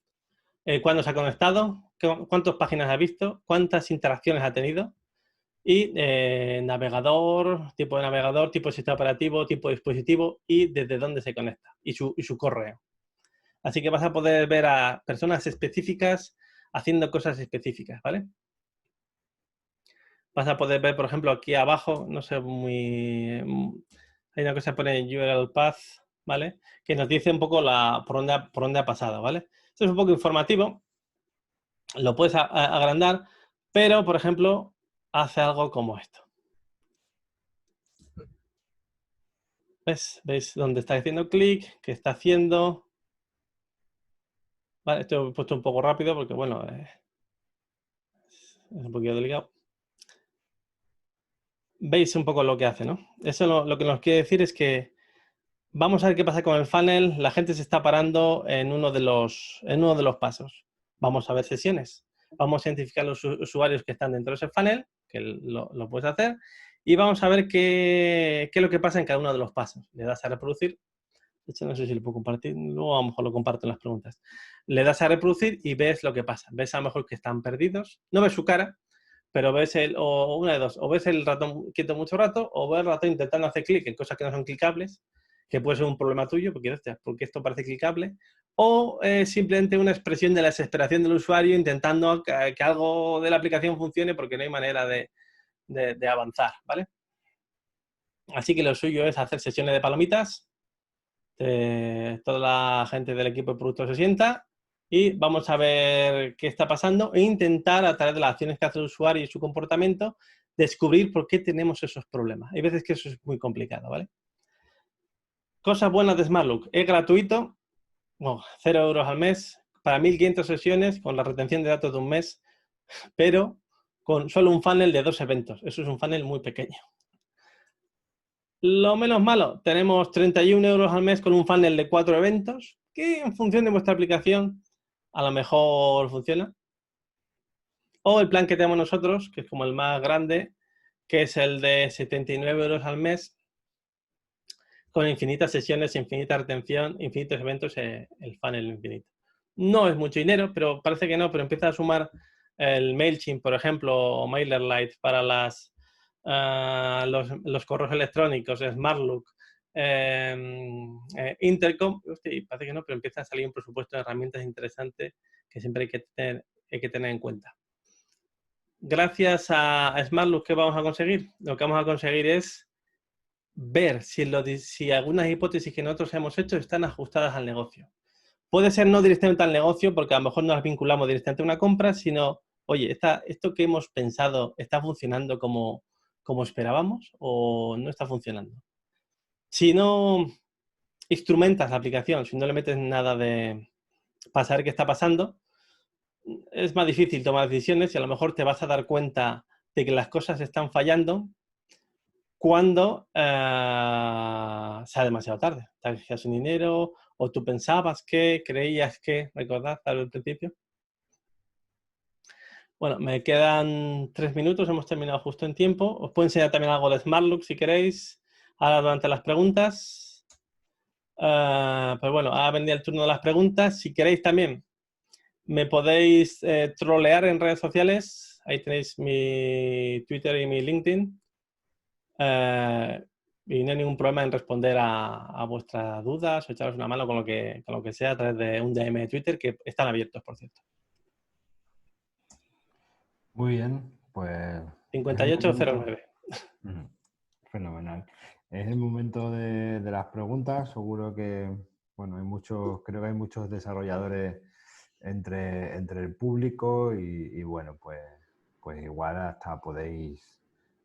cuándo se ha conectado, cuántas páginas ha visto, cuántas interacciones ha tenido y navegador, tipo de sistema operativo, tipo de dispositivo y desde dónde se conecta y su correo. Así que vas a poder ver a personas específicas haciendo cosas específicas, ¿vale? Vas a poder ver, por ejemplo, aquí abajo, no sé hay una cosa que pone URL Path, ¿vale? Que nos dice un poco por dónde ha pasado, ¿vale? Esto es un poco informativo, lo puedes agrandar, pero, por ejemplo, hace algo como esto. ¿Veis dónde está haciendo clic? ¿Qué está haciendo? Vale, esto lo he puesto un poco rápido porque, bueno, es un poquito delicado. Veis un poco lo que hace, ¿no? Eso lo que nos quiere decir es que vamos a ver qué pasa con el funnel. La gente se está parando en uno de los pasos. Vamos a ver sesiones. Vamos a identificar los usuarios que están dentro de ese funnel, que lo puedes hacer, y vamos a ver qué es lo que pasa en cada uno de los pasos. Le das a reproducir, De hecho, no sé si lo puedo compartir. Luego a lo mejor lo comparto en las preguntas. Le das a reproducir y ves lo que pasa. Ves a lo mejor que están perdidos. No ves su cara, pero ves o una de dos. O ves el ratón quieto mucho rato, o ves el ratón intentando hacer clic en cosas que no son clicables, que puede ser un problema tuyo, porque esto parece clicable. O simplemente una expresión de la desesperación del usuario intentando que algo de la aplicación funcione porque no hay manera de avanzar, ¿vale? Así que lo suyo es hacer sesiones de palomitas. Toda la gente del equipo de producto se sienta y vamos a ver qué está pasando e intentar, a través de las acciones que hace el usuario y su comportamiento, descubrir por qué tenemos esos problemas. Hay veces que eso es muy complicado, ¿vale? Cosas buenas de SmartLook. Es gratuito, 0 euros al mes, para 1500 sesiones, con la retención de datos de un mes, pero con solo un funnel de 2 eventos. Eso es un funnel muy pequeño. Lo menos malo, tenemos 31 euros al mes con un funnel de 4 eventos, que en función de vuestra aplicación a lo mejor funciona. O el plan que tenemos nosotros, que es como el más grande, que es el de 79 euros al mes, con infinitas sesiones, infinita retención, infinitos eventos, el funnel infinito. No es mucho dinero, pero parece que no, pero empieza a sumar el MailChimp, por ejemplo, o MailerLite para los correos electrónicos, SmartLook, Intercom, y parece que no, pero empieza a salir un presupuesto de herramientas interesantes que siempre hay que tener en cuenta. Gracias a SmartLook, ¿qué vamos a conseguir? Lo que vamos a conseguir es ver si algunas hipótesis que nosotros hemos hecho están ajustadas al negocio. Puede ser no directamente al negocio, porque a lo mejor no las vinculamos directamente a una compra, sino, oye, ¿esto que hemos pensado está funcionando como esperábamos o no está funcionando? Si no instrumentas la aplicación, si no le metes nada para saber qué está pasando, es más difícil tomar decisiones y a lo mejor te vas a dar cuenta de que las cosas están fallando cuando sea demasiado tarde. Te has quedado sin dinero o tú pensabas que, creías que, ¿recordad al principio? Bueno, me quedan 3 minutos, hemos terminado justo en tiempo. Os puedo enseñar también algo de SmartLook si queréis, ahora durante las preguntas. Pues bueno, ahora vendría el turno de las preguntas. Si queréis también, me podéis trolear en redes sociales. Ahí tenéis mi Twitter y mi LinkedIn. Y no hay ningún problema en responder a vuestras dudas o echaros una mano con lo que sea a través de un DM de Twitter, que están abiertos, por cierto. Muy bien, pues... 5809. Fenomenal. Es el momento de las preguntas. Seguro que, bueno, creo que hay muchos desarrolladores entre el público y bueno, pues igual hasta podéis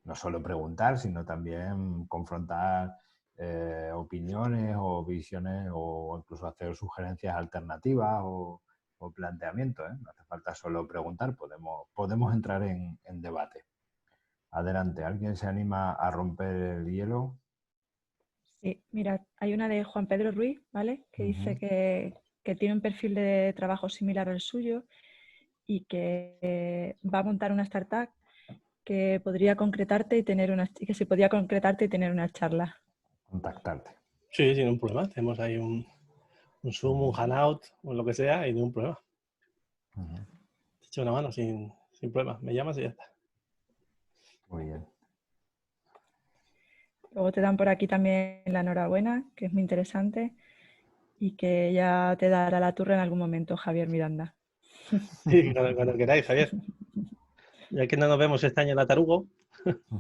no solo preguntar, sino también confrontar opiniones o visiones o incluso hacer sugerencias alternativas o planteamientos, ¿eh? No hace falta solo preguntar, podemos entrar en debate. Adelante, ¿alguien se anima a romper el hielo? Sí, mira, hay una de Juan Pedro Ruiz, ¿vale? Que dice que tiene un perfil de trabajo similar al suyo y que va a montar una startup que podría concretarte y que se podía concretarte y tener una charla. Contactarte. Sí, sin un problema. Tenemos ahí un Zoom, un Hangout o lo que sea y ningún problema. Te echo una mano sin problema. Me llamas y ya está. Muy bien. Luego te dan por aquí también la enhorabuena, que es muy interesante y que ya te dará la turra en algún momento, Javier Miranda. Sí, cuando queráis, Javier. Ya que no nos vemos este año en la Tarugo,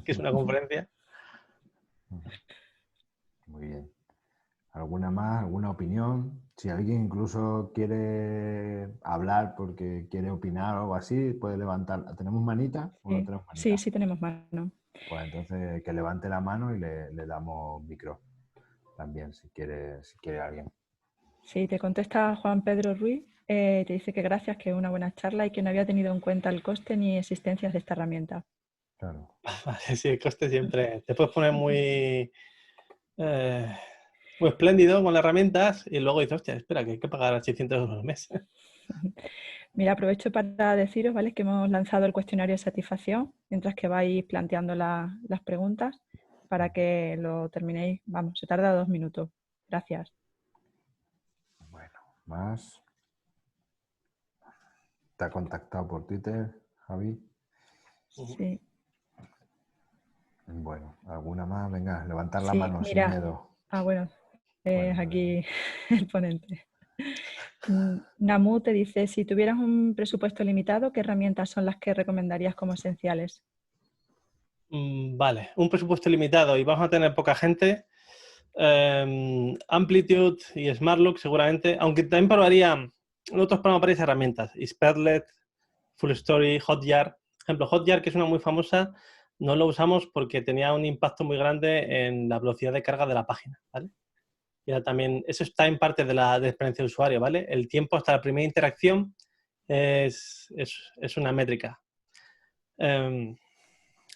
que es una conferencia. Muy bien. ¿Alguna más? ¿Alguna opinión? Si alguien incluso quiere hablar porque quiere opinar o algo así, puede levantar. ¿Tenemos manita o no tenemos manita? Sí tenemos mano. Pues entonces que levante la mano y le damos micro también, si quiere alguien. Sí, te contesta Juan Pedro Ruiz. Te dice que gracias, que es una buena charla y que no había tenido en cuenta el coste ni existencias de esta herramienta. Claro. Vale, sí, el coste siempre. Te puedes poner muy espléndido con las herramientas y luego dices, hostia, espera, que hay que pagar 600 euros al mes. Mira, aprovecho para deciros, ¿vale?, que hemos lanzado el cuestionario de satisfacción mientras que vais planteando las preguntas para que lo terminéis. Vamos, se tarda 2 minutos. Gracias. más. ¿Te ha contactado por Twitter, Javi? Sí. Bueno, ¿alguna más? Venga, levantar la Sí, mano sin mira. miedo. Bueno, Bueno, es aquí el ponente. Namu te dice, si tuvieras un presupuesto limitado, ¿qué herramientas son las que recomendarías como esenciales? Vale, un presupuesto limitado y vamos a tener poca gente. Amplitude y SmartLook seguramente, aunque también probaría otros programas, varias herramientas, Sperlet, Full Story, Hotjar. Por ejemplo, Hotjar, que es una muy famosa, no lo usamos porque tenía un impacto muy grande en la velocidad de carga de la página, ¿vale? Y era también, eso está en parte de la experiencia de usuario, ¿vale? El tiempo hasta la primera interacción es una métrica.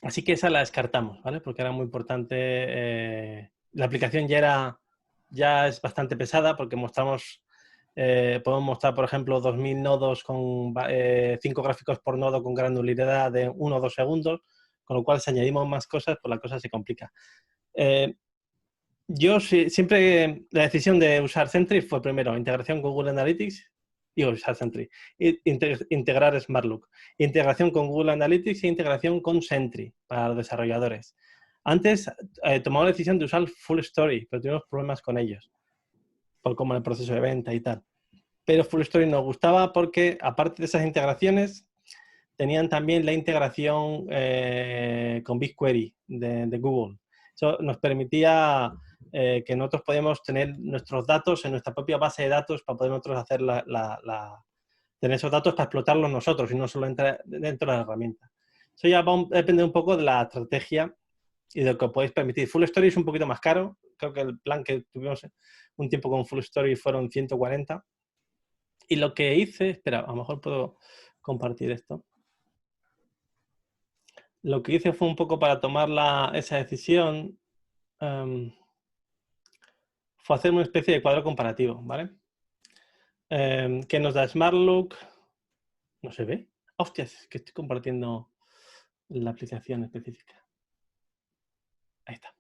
Así que esa la descartamos, ¿vale? Porque era muy importante. La aplicación ya es bastante pesada porque podemos mostrar, por ejemplo, 2000 nodos con 5 gráficos por nodo con granularidad de 1 o 2 segundos, con lo cual si añadimos más cosas, pues la cosa se complica. Yo siempre la decisión de usar Sentry fue primero integración con Google Analytics y usar Sentry, integrar SmartLook, integración con Google Analytics e integración con Sentry para los desarrolladores. Antes tomamos la decisión de usar Full Story, pero tuvimos problemas con ellos, por como el proceso de venta y tal. Pero Full Story nos gustaba porque, aparte de esas integraciones, tenían también la integración con BigQuery de Google. Eso nos permitía que nosotros podíamos tener nuestros datos en nuestra propia base de datos para poder nosotros hacer tener esos datos para explotarlos nosotros y no solo dentro de la herramienta. Eso ya depende un poco de la estrategia y de lo que podéis permitir. Full Story es un poquito más caro. Creo que el plan que tuvimos un tiempo con Full Story fueron 140. Y lo que hice, espera, a lo mejor puedo compartir esto. Lo que hice fue un poco para tomar esa decisión, fue hacer una especie de cuadro comparativo, ¿vale? Que nos da SmartLook. ¿No se ve? Hostias, es que estoy compartiendo la aplicación específica. Ahí está.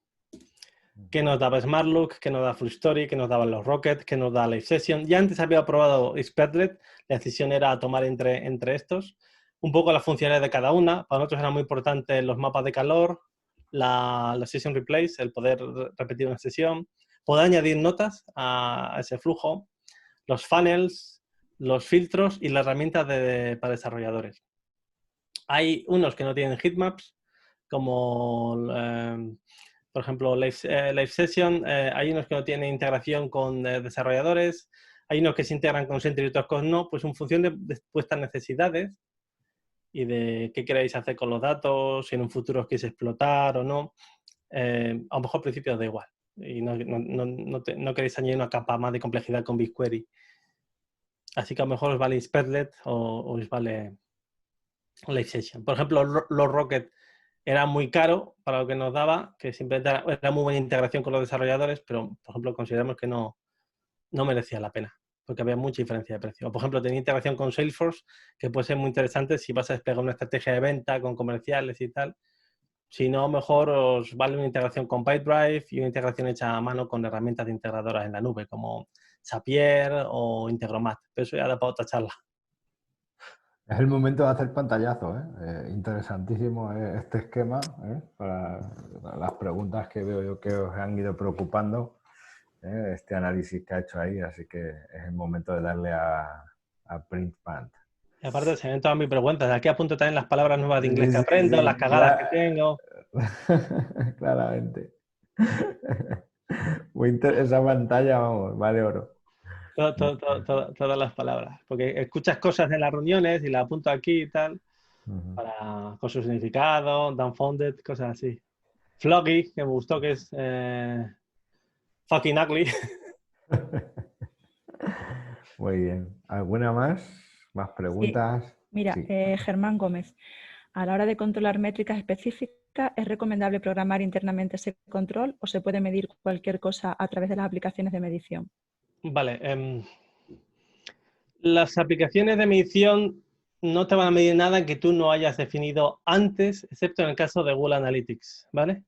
Que nos daba SmartLook, que nos da Full Story, que nos daban los Rockets, que nos da Live Session. Ya antes había probado Sperlet, la decisión era tomar entre estos. Un poco las funciones de cada una. Para nosotros eran muy importantes los mapas de calor, la Session Replace, el poder repetir una sesión, poder añadir notas a ese flujo, los funnels, los filtros y las herramientas para desarrolladores. Hay unos que no tienen heatmaps, como por ejemplo Live Session. Hay unos que no tienen integración con desarrolladores, hay unos que se integran con Sentry y otros no, pues en función de vuestras necesidades y de qué queréis hacer con los datos, si en un futuro os queréis explotar o no. A lo mejor al principio os da igual y no queréis añadir una capa más de complejidad con BigQuery. Así que a lo mejor os vale Sperlet o os vale Live Session. Por ejemplo, los Rocket era muy caro para lo que nos daba, que simplemente era muy buena integración con los desarrolladores, pero, por ejemplo, consideramos que no merecía la pena, porque había mucha diferencia de precio. O, por ejemplo, tenía integración con Salesforce, que puede ser muy interesante si vas a desplegar una estrategia de venta con comerciales y tal. Si no, mejor os vale una integración con Pipedrive y una integración hecha a mano con herramientas integradoras en la nube, como Zapier o Integromat. Pero eso ya da para otra charla. Es el momento de hacer pantallazo, ¿eh? Interesantísimo este esquema, para las preguntas que veo yo que os han ido preocupando, este análisis que ha hecho ahí, así que es el momento de darle a print pant. Y aparte se ven todas mis preguntas. Aquí apunto también las palabras nuevas de inglés que aprendo, las cagadas que tengo. Claramente. Esa pantalla, vamos, vale oro. Todas las palabras. Porque escuchas cosas en las reuniones y las apunto aquí y tal, con su significado, dumbfounded, cosas así. Floggy, que me gustó, que es fucking ugly. Muy bien. ¿Alguna más? ¿Más preguntas? Sí. Mira, sí. Germán Gómez. A la hora de controlar métricas específicas, ¿es recomendable programar internamente ese control o se puede medir cualquier cosa a través de las aplicaciones de medición? Vale. Las aplicaciones de medición no te van a medir nada que tú no hayas definido antes, excepto en el caso de Google Analytics, ¿vale?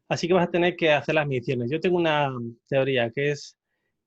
Así que vas a tener que hacer las mediciones. Yo tengo una teoría que es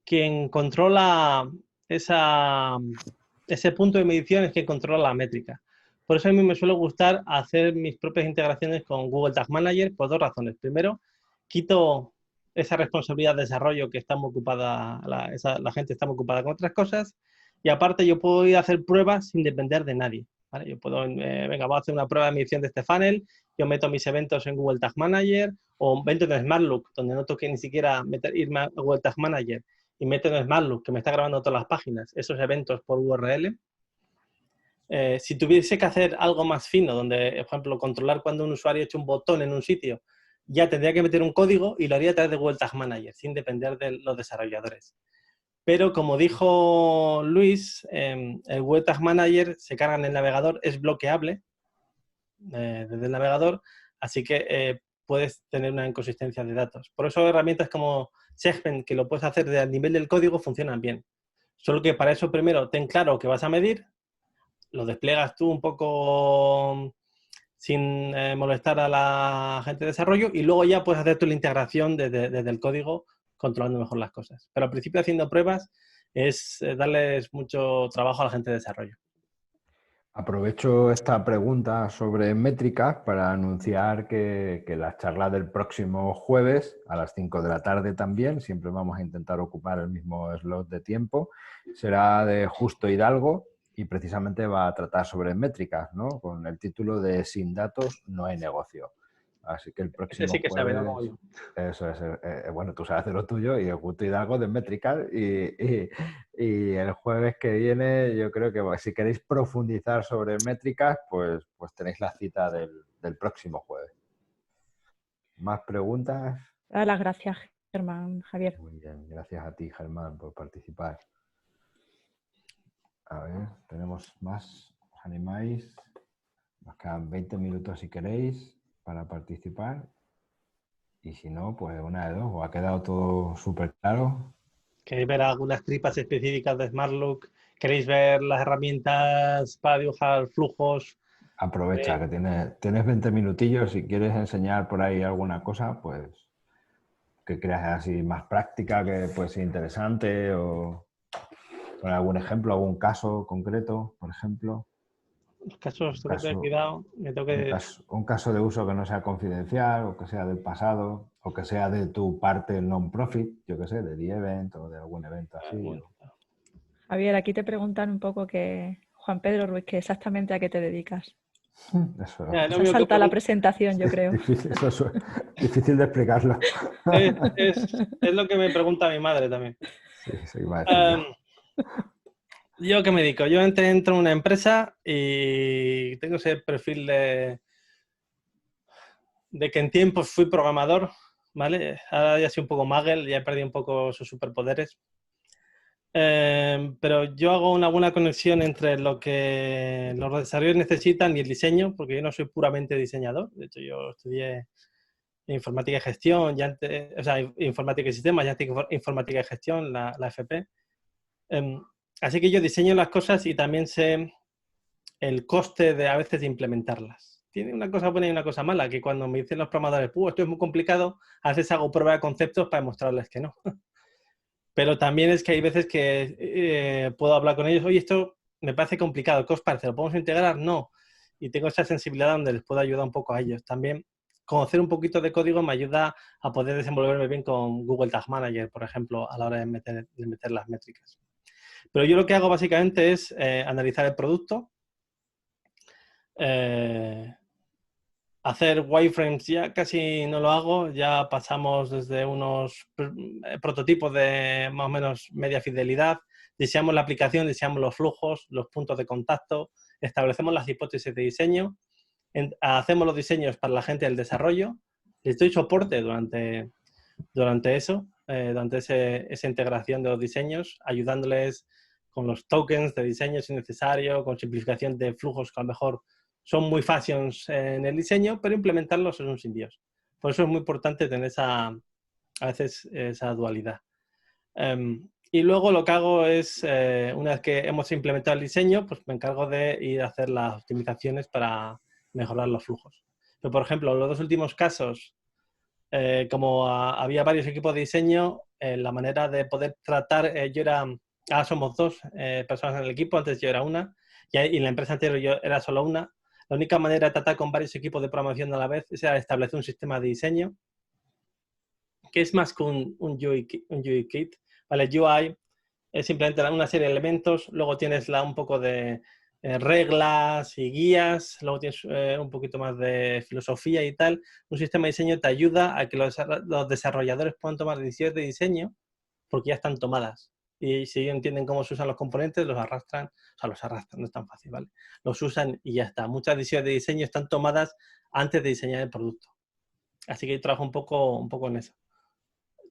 quien controla ese punto de medición es que controla la métrica. Por eso a mí me suele gustar hacer mis propias integraciones con Google Tag Manager por dos razones. Primero, quito esa responsabilidad de desarrollo que está muy ocupada, la gente está muy ocupada con otras cosas, y aparte yo puedo ir a hacer pruebas sin depender de nadie, ¿vale? Yo puedo, venga, voy a hacer una prueba de medición de este funnel, yo meto mis eventos en Google Tag Manager o meto en SmartLook, donde no toque ni siquiera irme a Google Tag Manager y meto en SmartLook, que me está grabando todas las páginas, esos eventos por URL. Si tuviese que hacer algo más fino, donde, por ejemplo, controlar cuando un usuario echa un botón en un sitio, ya tendría que meter un código y lo haría a través de Google Tag Manager, sin depender de los desarrolladores. Pero como dijo Luis, el Google Tag Manager se carga en el navegador, es bloqueable desde el navegador, así que puedes tener una inconsistencia de datos. Por eso herramientas como Segment, que lo puedes hacer a nivel del código, funcionan bien. Solo que para eso primero ten claro que vas a medir, lo despliegas tú un poco sin molestar a la gente de desarrollo y luego ya puedes hacer tú la integración desde el código controlando mejor las cosas. Pero al principio haciendo pruebas es darles mucho trabajo a la gente de desarrollo. Aprovecho esta pregunta sobre métricas para anunciar que la charla del próximo jueves a las 5 de la tarde también, siempre vamos a intentar ocupar el mismo slot de tiempo, será de Justo Hidalgo y precisamente va a tratar sobre métricas, ¿no? Con el título de Sin datos no hay negocio. Así que el próximo sí que jueves... sabe, no yo. Eso es, bueno, tú sabes de lo tuyo y el Justo Hidalgo de métricas y el jueves que viene yo creo que si queréis profundizar sobre métricas, pues tenéis la cita del próximo jueves. ¿Más preguntas? Las gracias, Germán, Javier. Muy bien, gracias a ti, Germán, por participar. A ver, tenemos más. ¿Os animáis? Nos quedan 20 minutos si queréis para participar. Y si no, pues una de dos. ¿Os ha quedado todo súper claro? ¿Queréis ver algunas tripas específicas de SmartLook? ¿Queréis ver las herramientas para dibujar flujos? Aprovecha que tienes 20 minutillos. Si quieres enseñar por ahí alguna cosa, pues que creas así más práctica, que puede ser interesante o con algún ejemplo, algún caso concreto, por ejemplo. Los casos, tengo que tener cuidado. Un caso de uso que no sea confidencial o que sea del pasado o que sea de tu parte non-profit, yo que sé, de The Event o de algún evento así. Bueno. Javier, aquí te preguntan un poco que Juan Pedro Ruiz, que exactamente a qué te dedicas. Eso, se salta la presentación, yo creo. Difícil de explicarlo. Es lo que me pregunta mi madre también. Sí, iba a decir ¿Yo qué me dedico? Yo entro en una empresa y tengo ese perfil de que en tiempos fui programador, ¿vale? Ahora ya soy un poco magel, ya he perdido un poco sus superpoderes. Pero yo hago una buena conexión entre lo que los desarrolladores necesitan y el diseño, porque yo no soy puramente diseñador. De hecho, yo estudié informática y gestión, informática y sistemas, ya informática y gestión, la FP. Así que yo diseño las cosas y también sé el coste de a veces de implementarlas. Tiene una cosa buena y una cosa mala, que cuando me dicen los programadores, esto es muy complicado, a veces hago prueba de conceptos para demostrarles que no. Pero también es que hay veces que puedo hablar con ellos, oye, esto me parece complicado, ¿qué os parece? ¿Lo podemos integrar? No. Y tengo esa sensibilidad donde les puedo ayudar un poco a ellos. También conocer un poquito de código me ayuda a poder desenvolverme bien con Google Tag Manager, por ejemplo, a la hora de meter las métricas. Pero yo lo que hago básicamente es analizar el producto, hacer wireframes ya casi no lo hago, ya pasamos desde unos prototipos de más o menos media fidelidad, diseñamos la aplicación, diseñamos los flujos, los puntos de contacto, establecemos las hipótesis de diseño, hacemos los diseños para la gente del desarrollo, les doy soporte durante eso, durante esa integración de los diseños, ayudándoles con los tokens de diseño si es necesario, con simplificación de flujos que a lo mejor son muy fashions en el diseño, pero implementarlos es un sin Dios. Por eso es muy importante tener a veces esa dualidad. Y luego lo que hago es, una vez que hemos implementado el diseño, pues me encargo de ir a hacer las optimizaciones para mejorar los flujos. Pero, por ejemplo, en los dos últimos casos, como había varios equipos de diseño, la manera de poder tratar, yo era Ahora somos 2 personas en el equipo, antes yo era una, y en la empresa anterior yo era solo una. La única manera de tratar con varios equipos de programación a la vez es establecer un sistema de diseño que es más que un UI kit. ¿Vale? UI es simplemente una serie de elementos, luego tienes un poco de reglas y guías, luego tienes un poquito más de filosofía y tal. Un sistema de diseño te ayuda a que los desarrolladores puedan tomar decisiones de diseño porque ya están tomadas. Y si ellos entienden cómo se usan los componentes, los arrastran, no es tan fácil, ¿vale? Los usan y ya está. Muchas decisiones de diseño están tomadas antes de diseñar el producto. Así que yo trabajo un poco en eso.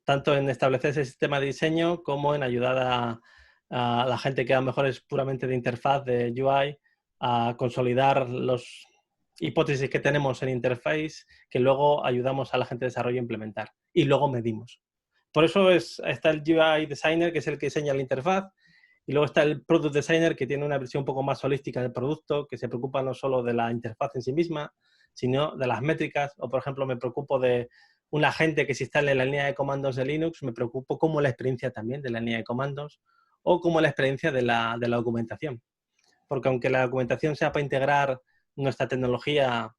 Tanto en establecer ese sistema de diseño como en ayudar a la gente que a lo mejor es puramente de interfaz, de UI, a consolidar los hipótesis que tenemos en interface que luego ayudamos a la gente de desarrollo a implementar. Y luego medimos. Por eso está el UI Designer, que es el que diseña la interfaz, y luego está el Product Designer, que tiene una versión un poco más holística del producto, que se preocupa no solo de la interfaz en sí misma, sino de las métricas. O, por ejemplo, me preocupo de un agente que se instale en la línea de comandos de Linux, me preocupo cómo la experiencia también de la línea de comandos o cómo la experiencia de la documentación. Porque aunque la documentación sea para integrar nuestra tecnología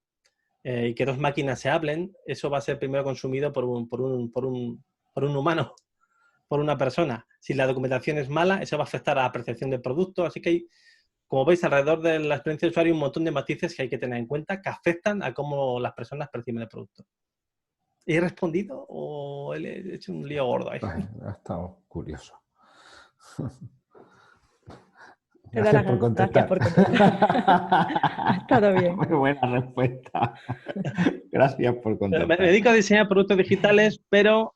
y que 2 máquinas se hablen, eso va a ser primero consumido por un humano, por una persona. Si la documentación es mala, eso va a afectar a la percepción del producto. Así que hay, como veis, alrededor de la experiencia de usuario un montón de matices que hay que tener en cuenta que afectan a cómo las personas perciben el producto. ¿He respondido o he hecho un lío gordo ahí? Ha estado curioso. Te da las gracias por contestar. Ha estado bien. Muy buena respuesta. Gracias por contestar. Me dedico a diseñar productos digitales, pero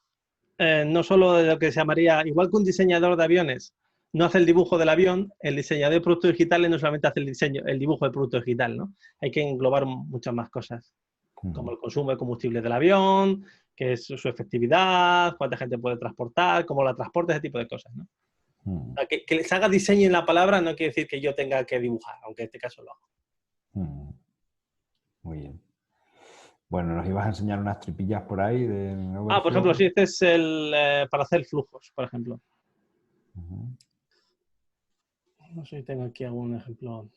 no solo de lo que se llamaría, igual que un diseñador de aviones no hace el dibujo del avión, el diseñador de productos digitales no solamente hace el dibujo del producto digital, ¿no? Hay que englobar muchas más cosas, como el consumo de combustible del avión, qué es su efectividad, cuánta gente puede transportar, cómo la transporta, ese tipo de cosas, ¿no? O sea, que les haga diseño en la palabra no quiere decir que yo tenga que dibujar, aunque en este caso lo hago. Muy bien. Bueno, nos ibas a enseñar unas tripillas por ahí de por ejemplo, sí, este es el para hacer flujos, por ejemplo. No sé si tengo aquí algún ejemplo.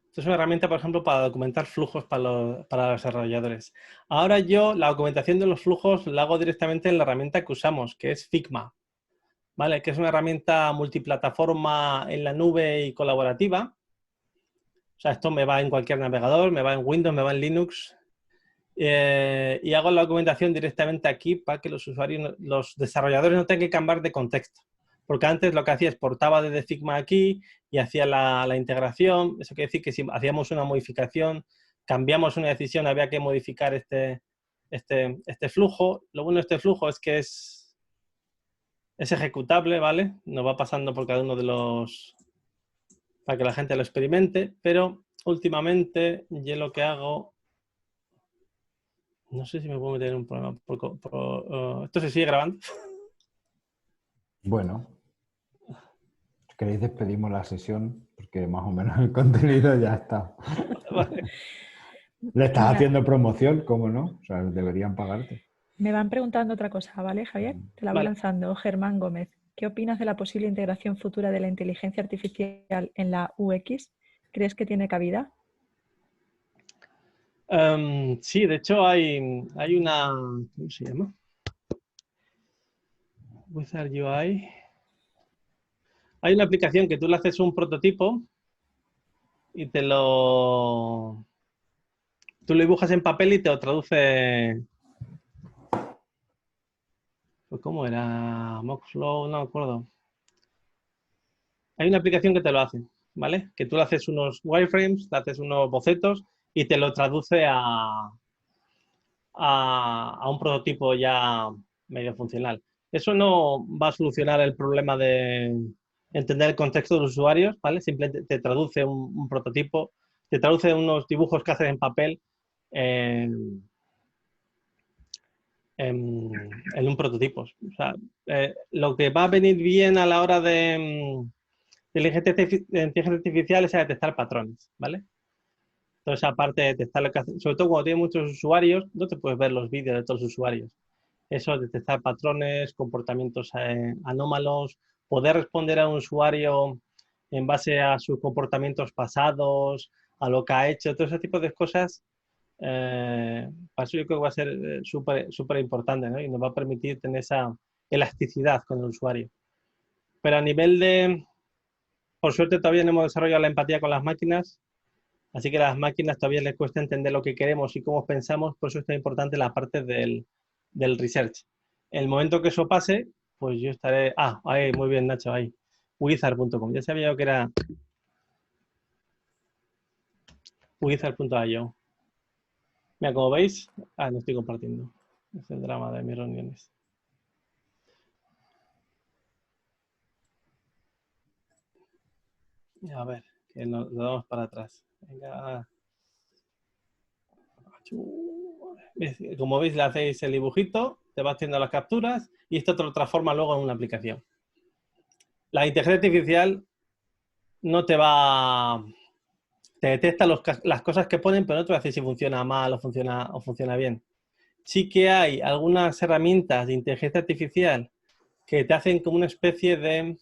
Esto es una herramienta, por ejemplo, para documentar flujos para los desarrolladores. Ahora yo la documentación de los flujos la hago directamente en la herramienta que usamos, que es Figma, ¿vale? Que es una herramienta multiplataforma en la nube y colaborativa. O sea, esto me va en cualquier navegador, me va en Windows, me va en Linux. Y hago la documentación directamente aquí para que los usuarios, los desarrolladores no tengan que cambiar de contexto. Porque antes lo que hacía es portaba desde Figma aquí y hacía la integración. Eso quiere decir que si hacíamos una modificación, cambiamos una decisión, había que modificar este flujo. Lo bueno de este flujo es que es ejecutable, ¿vale? Nos va pasando por cada uno de los... para que la gente lo experimente, pero últimamente yo lo que hago... No sé si me puedo meter en un problema. ¿Esto se sigue grabando? Bueno, si queréis despedimos la sesión porque más o menos el contenido ya está. Vale. Le estás haciendo promoción, ¿cómo no? O sea, deberían pagarte. Me van preguntando otra cosa, ¿vale, Javier? Te la voy lanzando. Germán Gómez, ¿qué opinas de la posible integración futura de la inteligencia artificial en la UX? ¿Crees que tiene cabida? Sí, de hecho hay una... ¿Cómo se llama? Wizard UI. Hay una aplicación que tú le haces un prototipo y tú lo dibujas en papel y te lo traduce... ¿Cómo era? Mockflow, no me acuerdo. Hay una aplicación que te lo hace, ¿vale? Que tú le haces unos wireframes, le haces unos bocetos y te lo traduce a un prototipo ya medio funcional. Eso no va a solucionar el problema de entender el contexto de los usuarios, ¿vale? Simplemente te traduce un prototipo, te traduce unos dibujos que haces en papel en un prototipo. O sea, lo que va a venir bien a la hora de la inteligencia artificial es a detectar patrones, ¿vale? Entonces, aparte de detectar lo que hace, sobre todo cuando tienes muchos usuarios, no te puedes ver los vídeos de todos los usuarios. Eso, detectar patrones, comportamientos anómalos, poder responder a un usuario en base a sus comportamientos pasados, a lo que ha hecho, todo ese tipo de cosas. Para eso yo creo que va a ser súper importante, ¿no? Y nos va a permitir tener esa elasticidad con el usuario. Pero a nivel de, por suerte todavía no hemos desarrollado la empatía con las máquinas, así que a las máquinas todavía les cuesta entender lo que queremos y cómo pensamos, por eso es tan importante la parte del research. El momento que eso pase, pues yo estaré... Ah, ahí, muy bien, Nacho, ahí. Wizard.com. Ya sabía yo que era wizard.io. Mira, como veis... Ah, no estoy compartiendo. Es el drama de mis reuniones. A ver, que nos damos para atrás. Venga. Como veis, le hacéis el dibujito, te va haciendo las capturas y esto te lo transforma luego en una aplicación. La inteligencia artificial no te va... Te detecta las cosas que ponen, pero no te va a decir si funciona mal o funciona bien. Sí que hay algunas herramientas de inteligencia artificial que te hacen como una especie de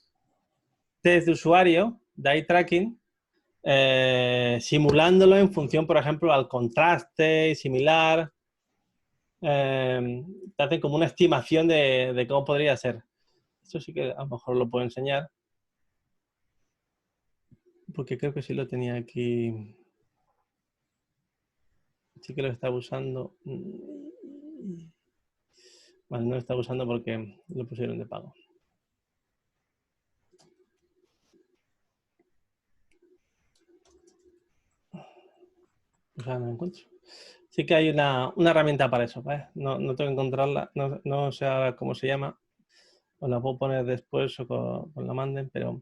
test de usuario, de eye tracking, simulándolo en función, por ejemplo, al contraste similar. Te hacen como una estimación de cómo podría ser. Esto sí que a lo mejor lo puedo enseñar. Porque creo que sí lo tenía aquí. Sí que lo estaba usando. Vale, no lo estaba usando porque lo pusieron de pago. O sea, no lo encuentro. Sí que hay una herramienta para eso, ¿vale? No tengo que encontrarla, no sé ahora cómo se llama. Os la puedo poner después o con la manden, pero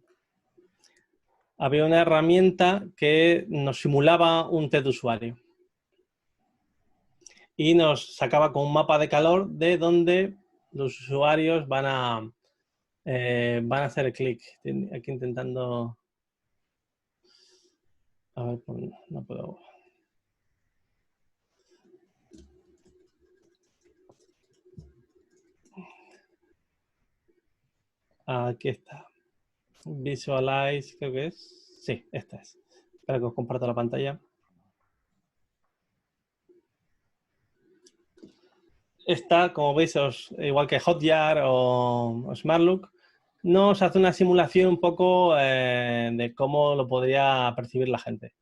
había una herramienta que nos simulaba un test de usuario y nos sacaba con un mapa de calor de donde los usuarios van a hacer clic. Aquí intentando... A ver, no puedo... Aquí está. Visualize, creo que es. Sí, esta es. Espera que os comparto la pantalla. Esta, como veis, igual que Hotjar o SmartLook, nos hace una simulación un poco de cómo lo podría percibir la gente.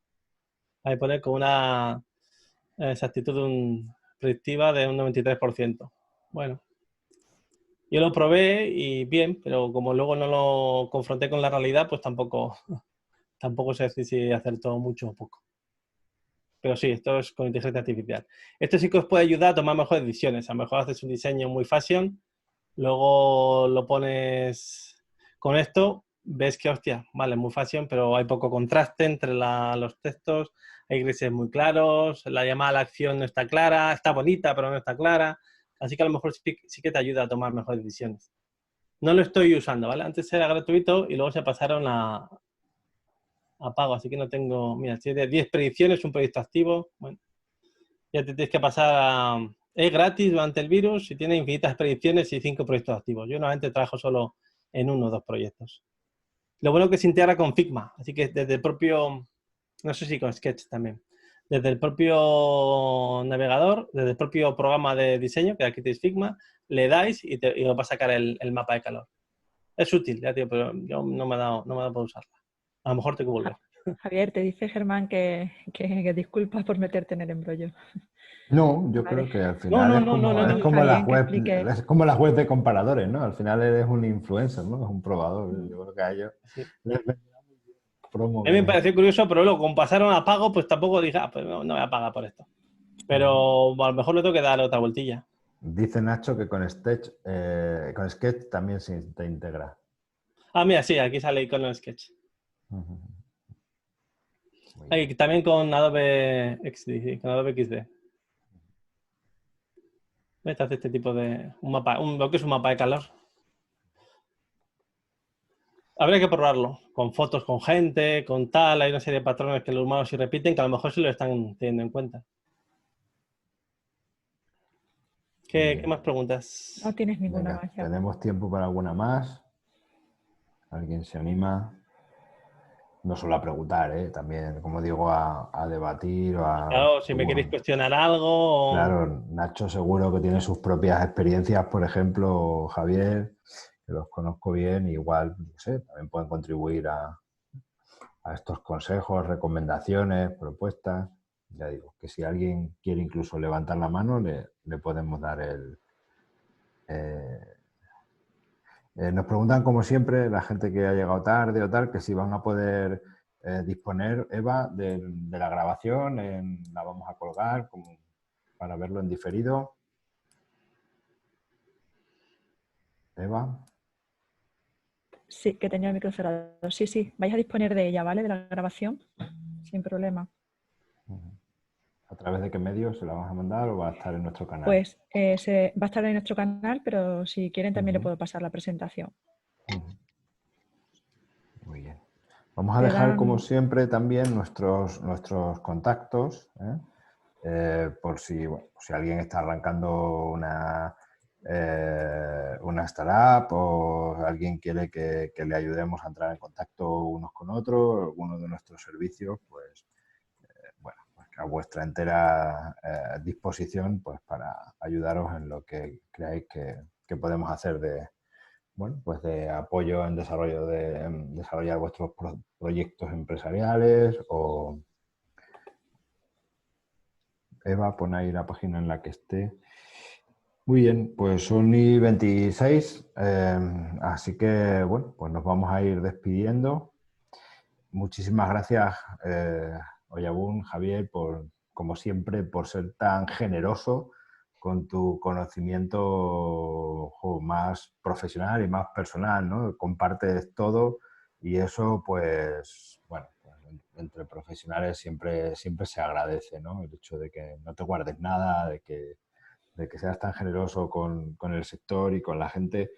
Ahí pone con una exactitud predictiva de un 93%. Bueno, yo lo probé y bien, pero como luego no lo confronté con la realidad, pues tampoco sé si acertó mucho o poco. Pero sí, esto es con inteligencia artificial. Esto sí que os puede ayudar a tomar mejores decisiones. A lo mejor haces un diseño muy fashion, luego lo pones con esto, ves que, hostia, vale, muy fashion, pero hay poco contraste entre los textos, hay grises muy claros, la llamada a la acción no está clara, está bonita, pero no está clara. Así que a lo mejor sí que te ayuda a tomar mejores decisiones. No lo estoy usando, ¿vale? Antes era gratuito y luego se pasaron a pago, así que no tengo... Mira, si de 10 predicciones, un proyecto activo, bueno, ya te tienes que pasar a... Es gratis durante el virus y tiene infinitas predicciones y 5 proyectos activos. Yo normalmente trabajo solo en 1 o 2 proyectos. Lo bueno es que se integra con Figma, así que desde el propio... No sé si con Sketch también. Desde el propio navegador, desde el propio programa de diseño, que aquí tenéis Figma, le dais y os va a sacar el mapa de calor. Es útil, ya tío, pero yo no me ha dado para usarla. A lo mejor tengo que volver. Javier, te dice Germán que disculpas por meterte en el embrollo. No, yo Vale. creo que al No, final no, es no, no, no, como, es no. como Alguien las que web, explique. es como las webs de comparadores, ¿no? Al final eres un influencer, ¿no? Es un probador. Yo creo que a ellos Sí. les vendrá muy bien promo A mí me con pareció curioso, pero luego, como pasaron a pago, pues tampoco dije, pues no voy a pagar por esto. Pero a lo mejor le tengo que dar otra vueltilla. Dice Nacho que con Sketch también se te integra. Ah, mira, sí, aquí sale icono de Sketch. Muy Ahí, también con Adobe XD, sí, con Adobe XD. Te hace este tipo de... lo que es un mapa de calor. Habría que probarlo, con fotos con gente, con tal, hay una serie de patrones que los humanos sí repiten, que a lo mejor sí lo están teniendo en cuenta. ¿Qué más preguntas? No tienes ninguna Venga, más ya. ¿tenemos tiempo para alguna más? ¿Alguien se anima? No solo a preguntar, también, como digo, a debatir o a... Claro, si me queréis cuestionar algo. Claro, Nacho seguro que tiene sus propias experiencias, por ejemplo, Javier, que los conozco bien, igual, no sé, también pueden contribuir a estos consejos, recomendaciones, propuestas. Ya digo, que si alguien quiere incluso levantar la mano, le podemos dar el... nos preguntan, como siempre, la gente que ha llegado tarde o tal, que si van a poder disponer, Eva, de la grabación, la vamos a colgar como para verlo en diferido. Eva. Sí, que tenía el micro cerrado. Sí, sí, vais a disponer de ella, ¿vale? De la grabación, sin problema. ¿A través de qué medios se la vamos a mandar o va a estar en nuestro canal? Pues va a estar en nuestro canal, pero si quieren también le puedo pasar la presentación. Muy bien. Vamos a dejar, como siempre, también nuestros contactos, por si alguien está arrancando una startup o alguien quiere que le ayudemos a entrar en contacto unos con otros, alguno de nuestros servicios, pues a vuestra entera disposición, pues para ayudaros en lo que creáis que podemos hacer de apoyo en desarrollar vuestros proyectos empresariales. O Eva, pon ahí la página en la que esté. Muy bien, pues son y 26, así que bueno, pues nos vamos a ir despidiendo. Muchísimas gracias, Oyabun, Javier, como siempre, por ser tan generoso con tu conocimiento más profesional y más personal, ¿no? Compartes todo y eso, pues, bueno, entre profesionales siempre se agradece, ¿no? El hecho de que no te guardes nada, de que seas tan generoso con el sector y con la gente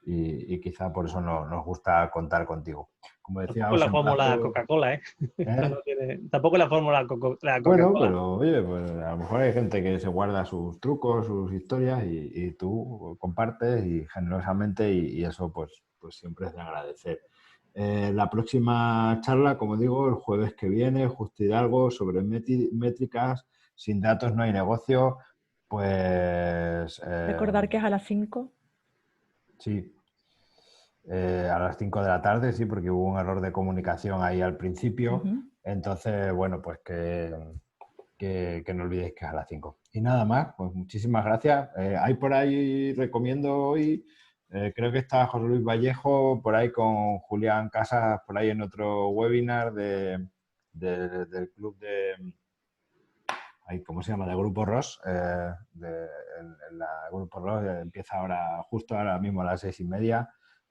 y quizá por eso nos gusta contar contigo. Como decía, tampoco la fórmula Coca-Cola, ¿eh? Tampoco la fórmula Coca-Cola. Bueno, pero oye, pues a lo mejor hay gente que se guarda sus trucos, sus historias y tú compartes y generosamente y eso pues siempre es de agradecer. La próxima charla, como digo, el jueves que viene, Justo Hidalgo, sobre métricas. Sin datos no hay negocio. Pues... Recordar que es a las 5. Sí. A las 5 de la tarde, sí, porque hubo un error de comunicación ahí al principio. Entonces, bueno, pues que no olvidéis que es a las 5. Y nada más, pues muchísimas gracias. Hay por ahí, recomiendo hoy, creo que está José Luis Vallejo por ahí con Julián Casas, por ahí en otro webinar del club de... ¿Cómo se llama? De Grupo Ross. Grupo Ross empieza ahora, justo ahora mismo a las 6:30.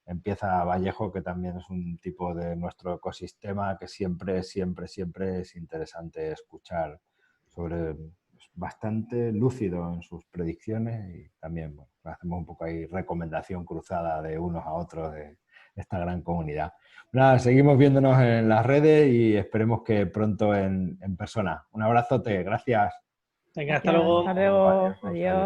Empieza Vallejo, que también es un tipo de nuestro ecosistema que siempre es interesante escuchar es bastante lúcido en sus predicciones y también hacemos un poco ahí recomendación cruzada de unos a otros de esta gran comunidad. Nada, seguimos viéndonos en las redes y esperemos que pronto en persona. Un abrazote, gracias. Venga, hasta luego. Hasta luego. Adiós.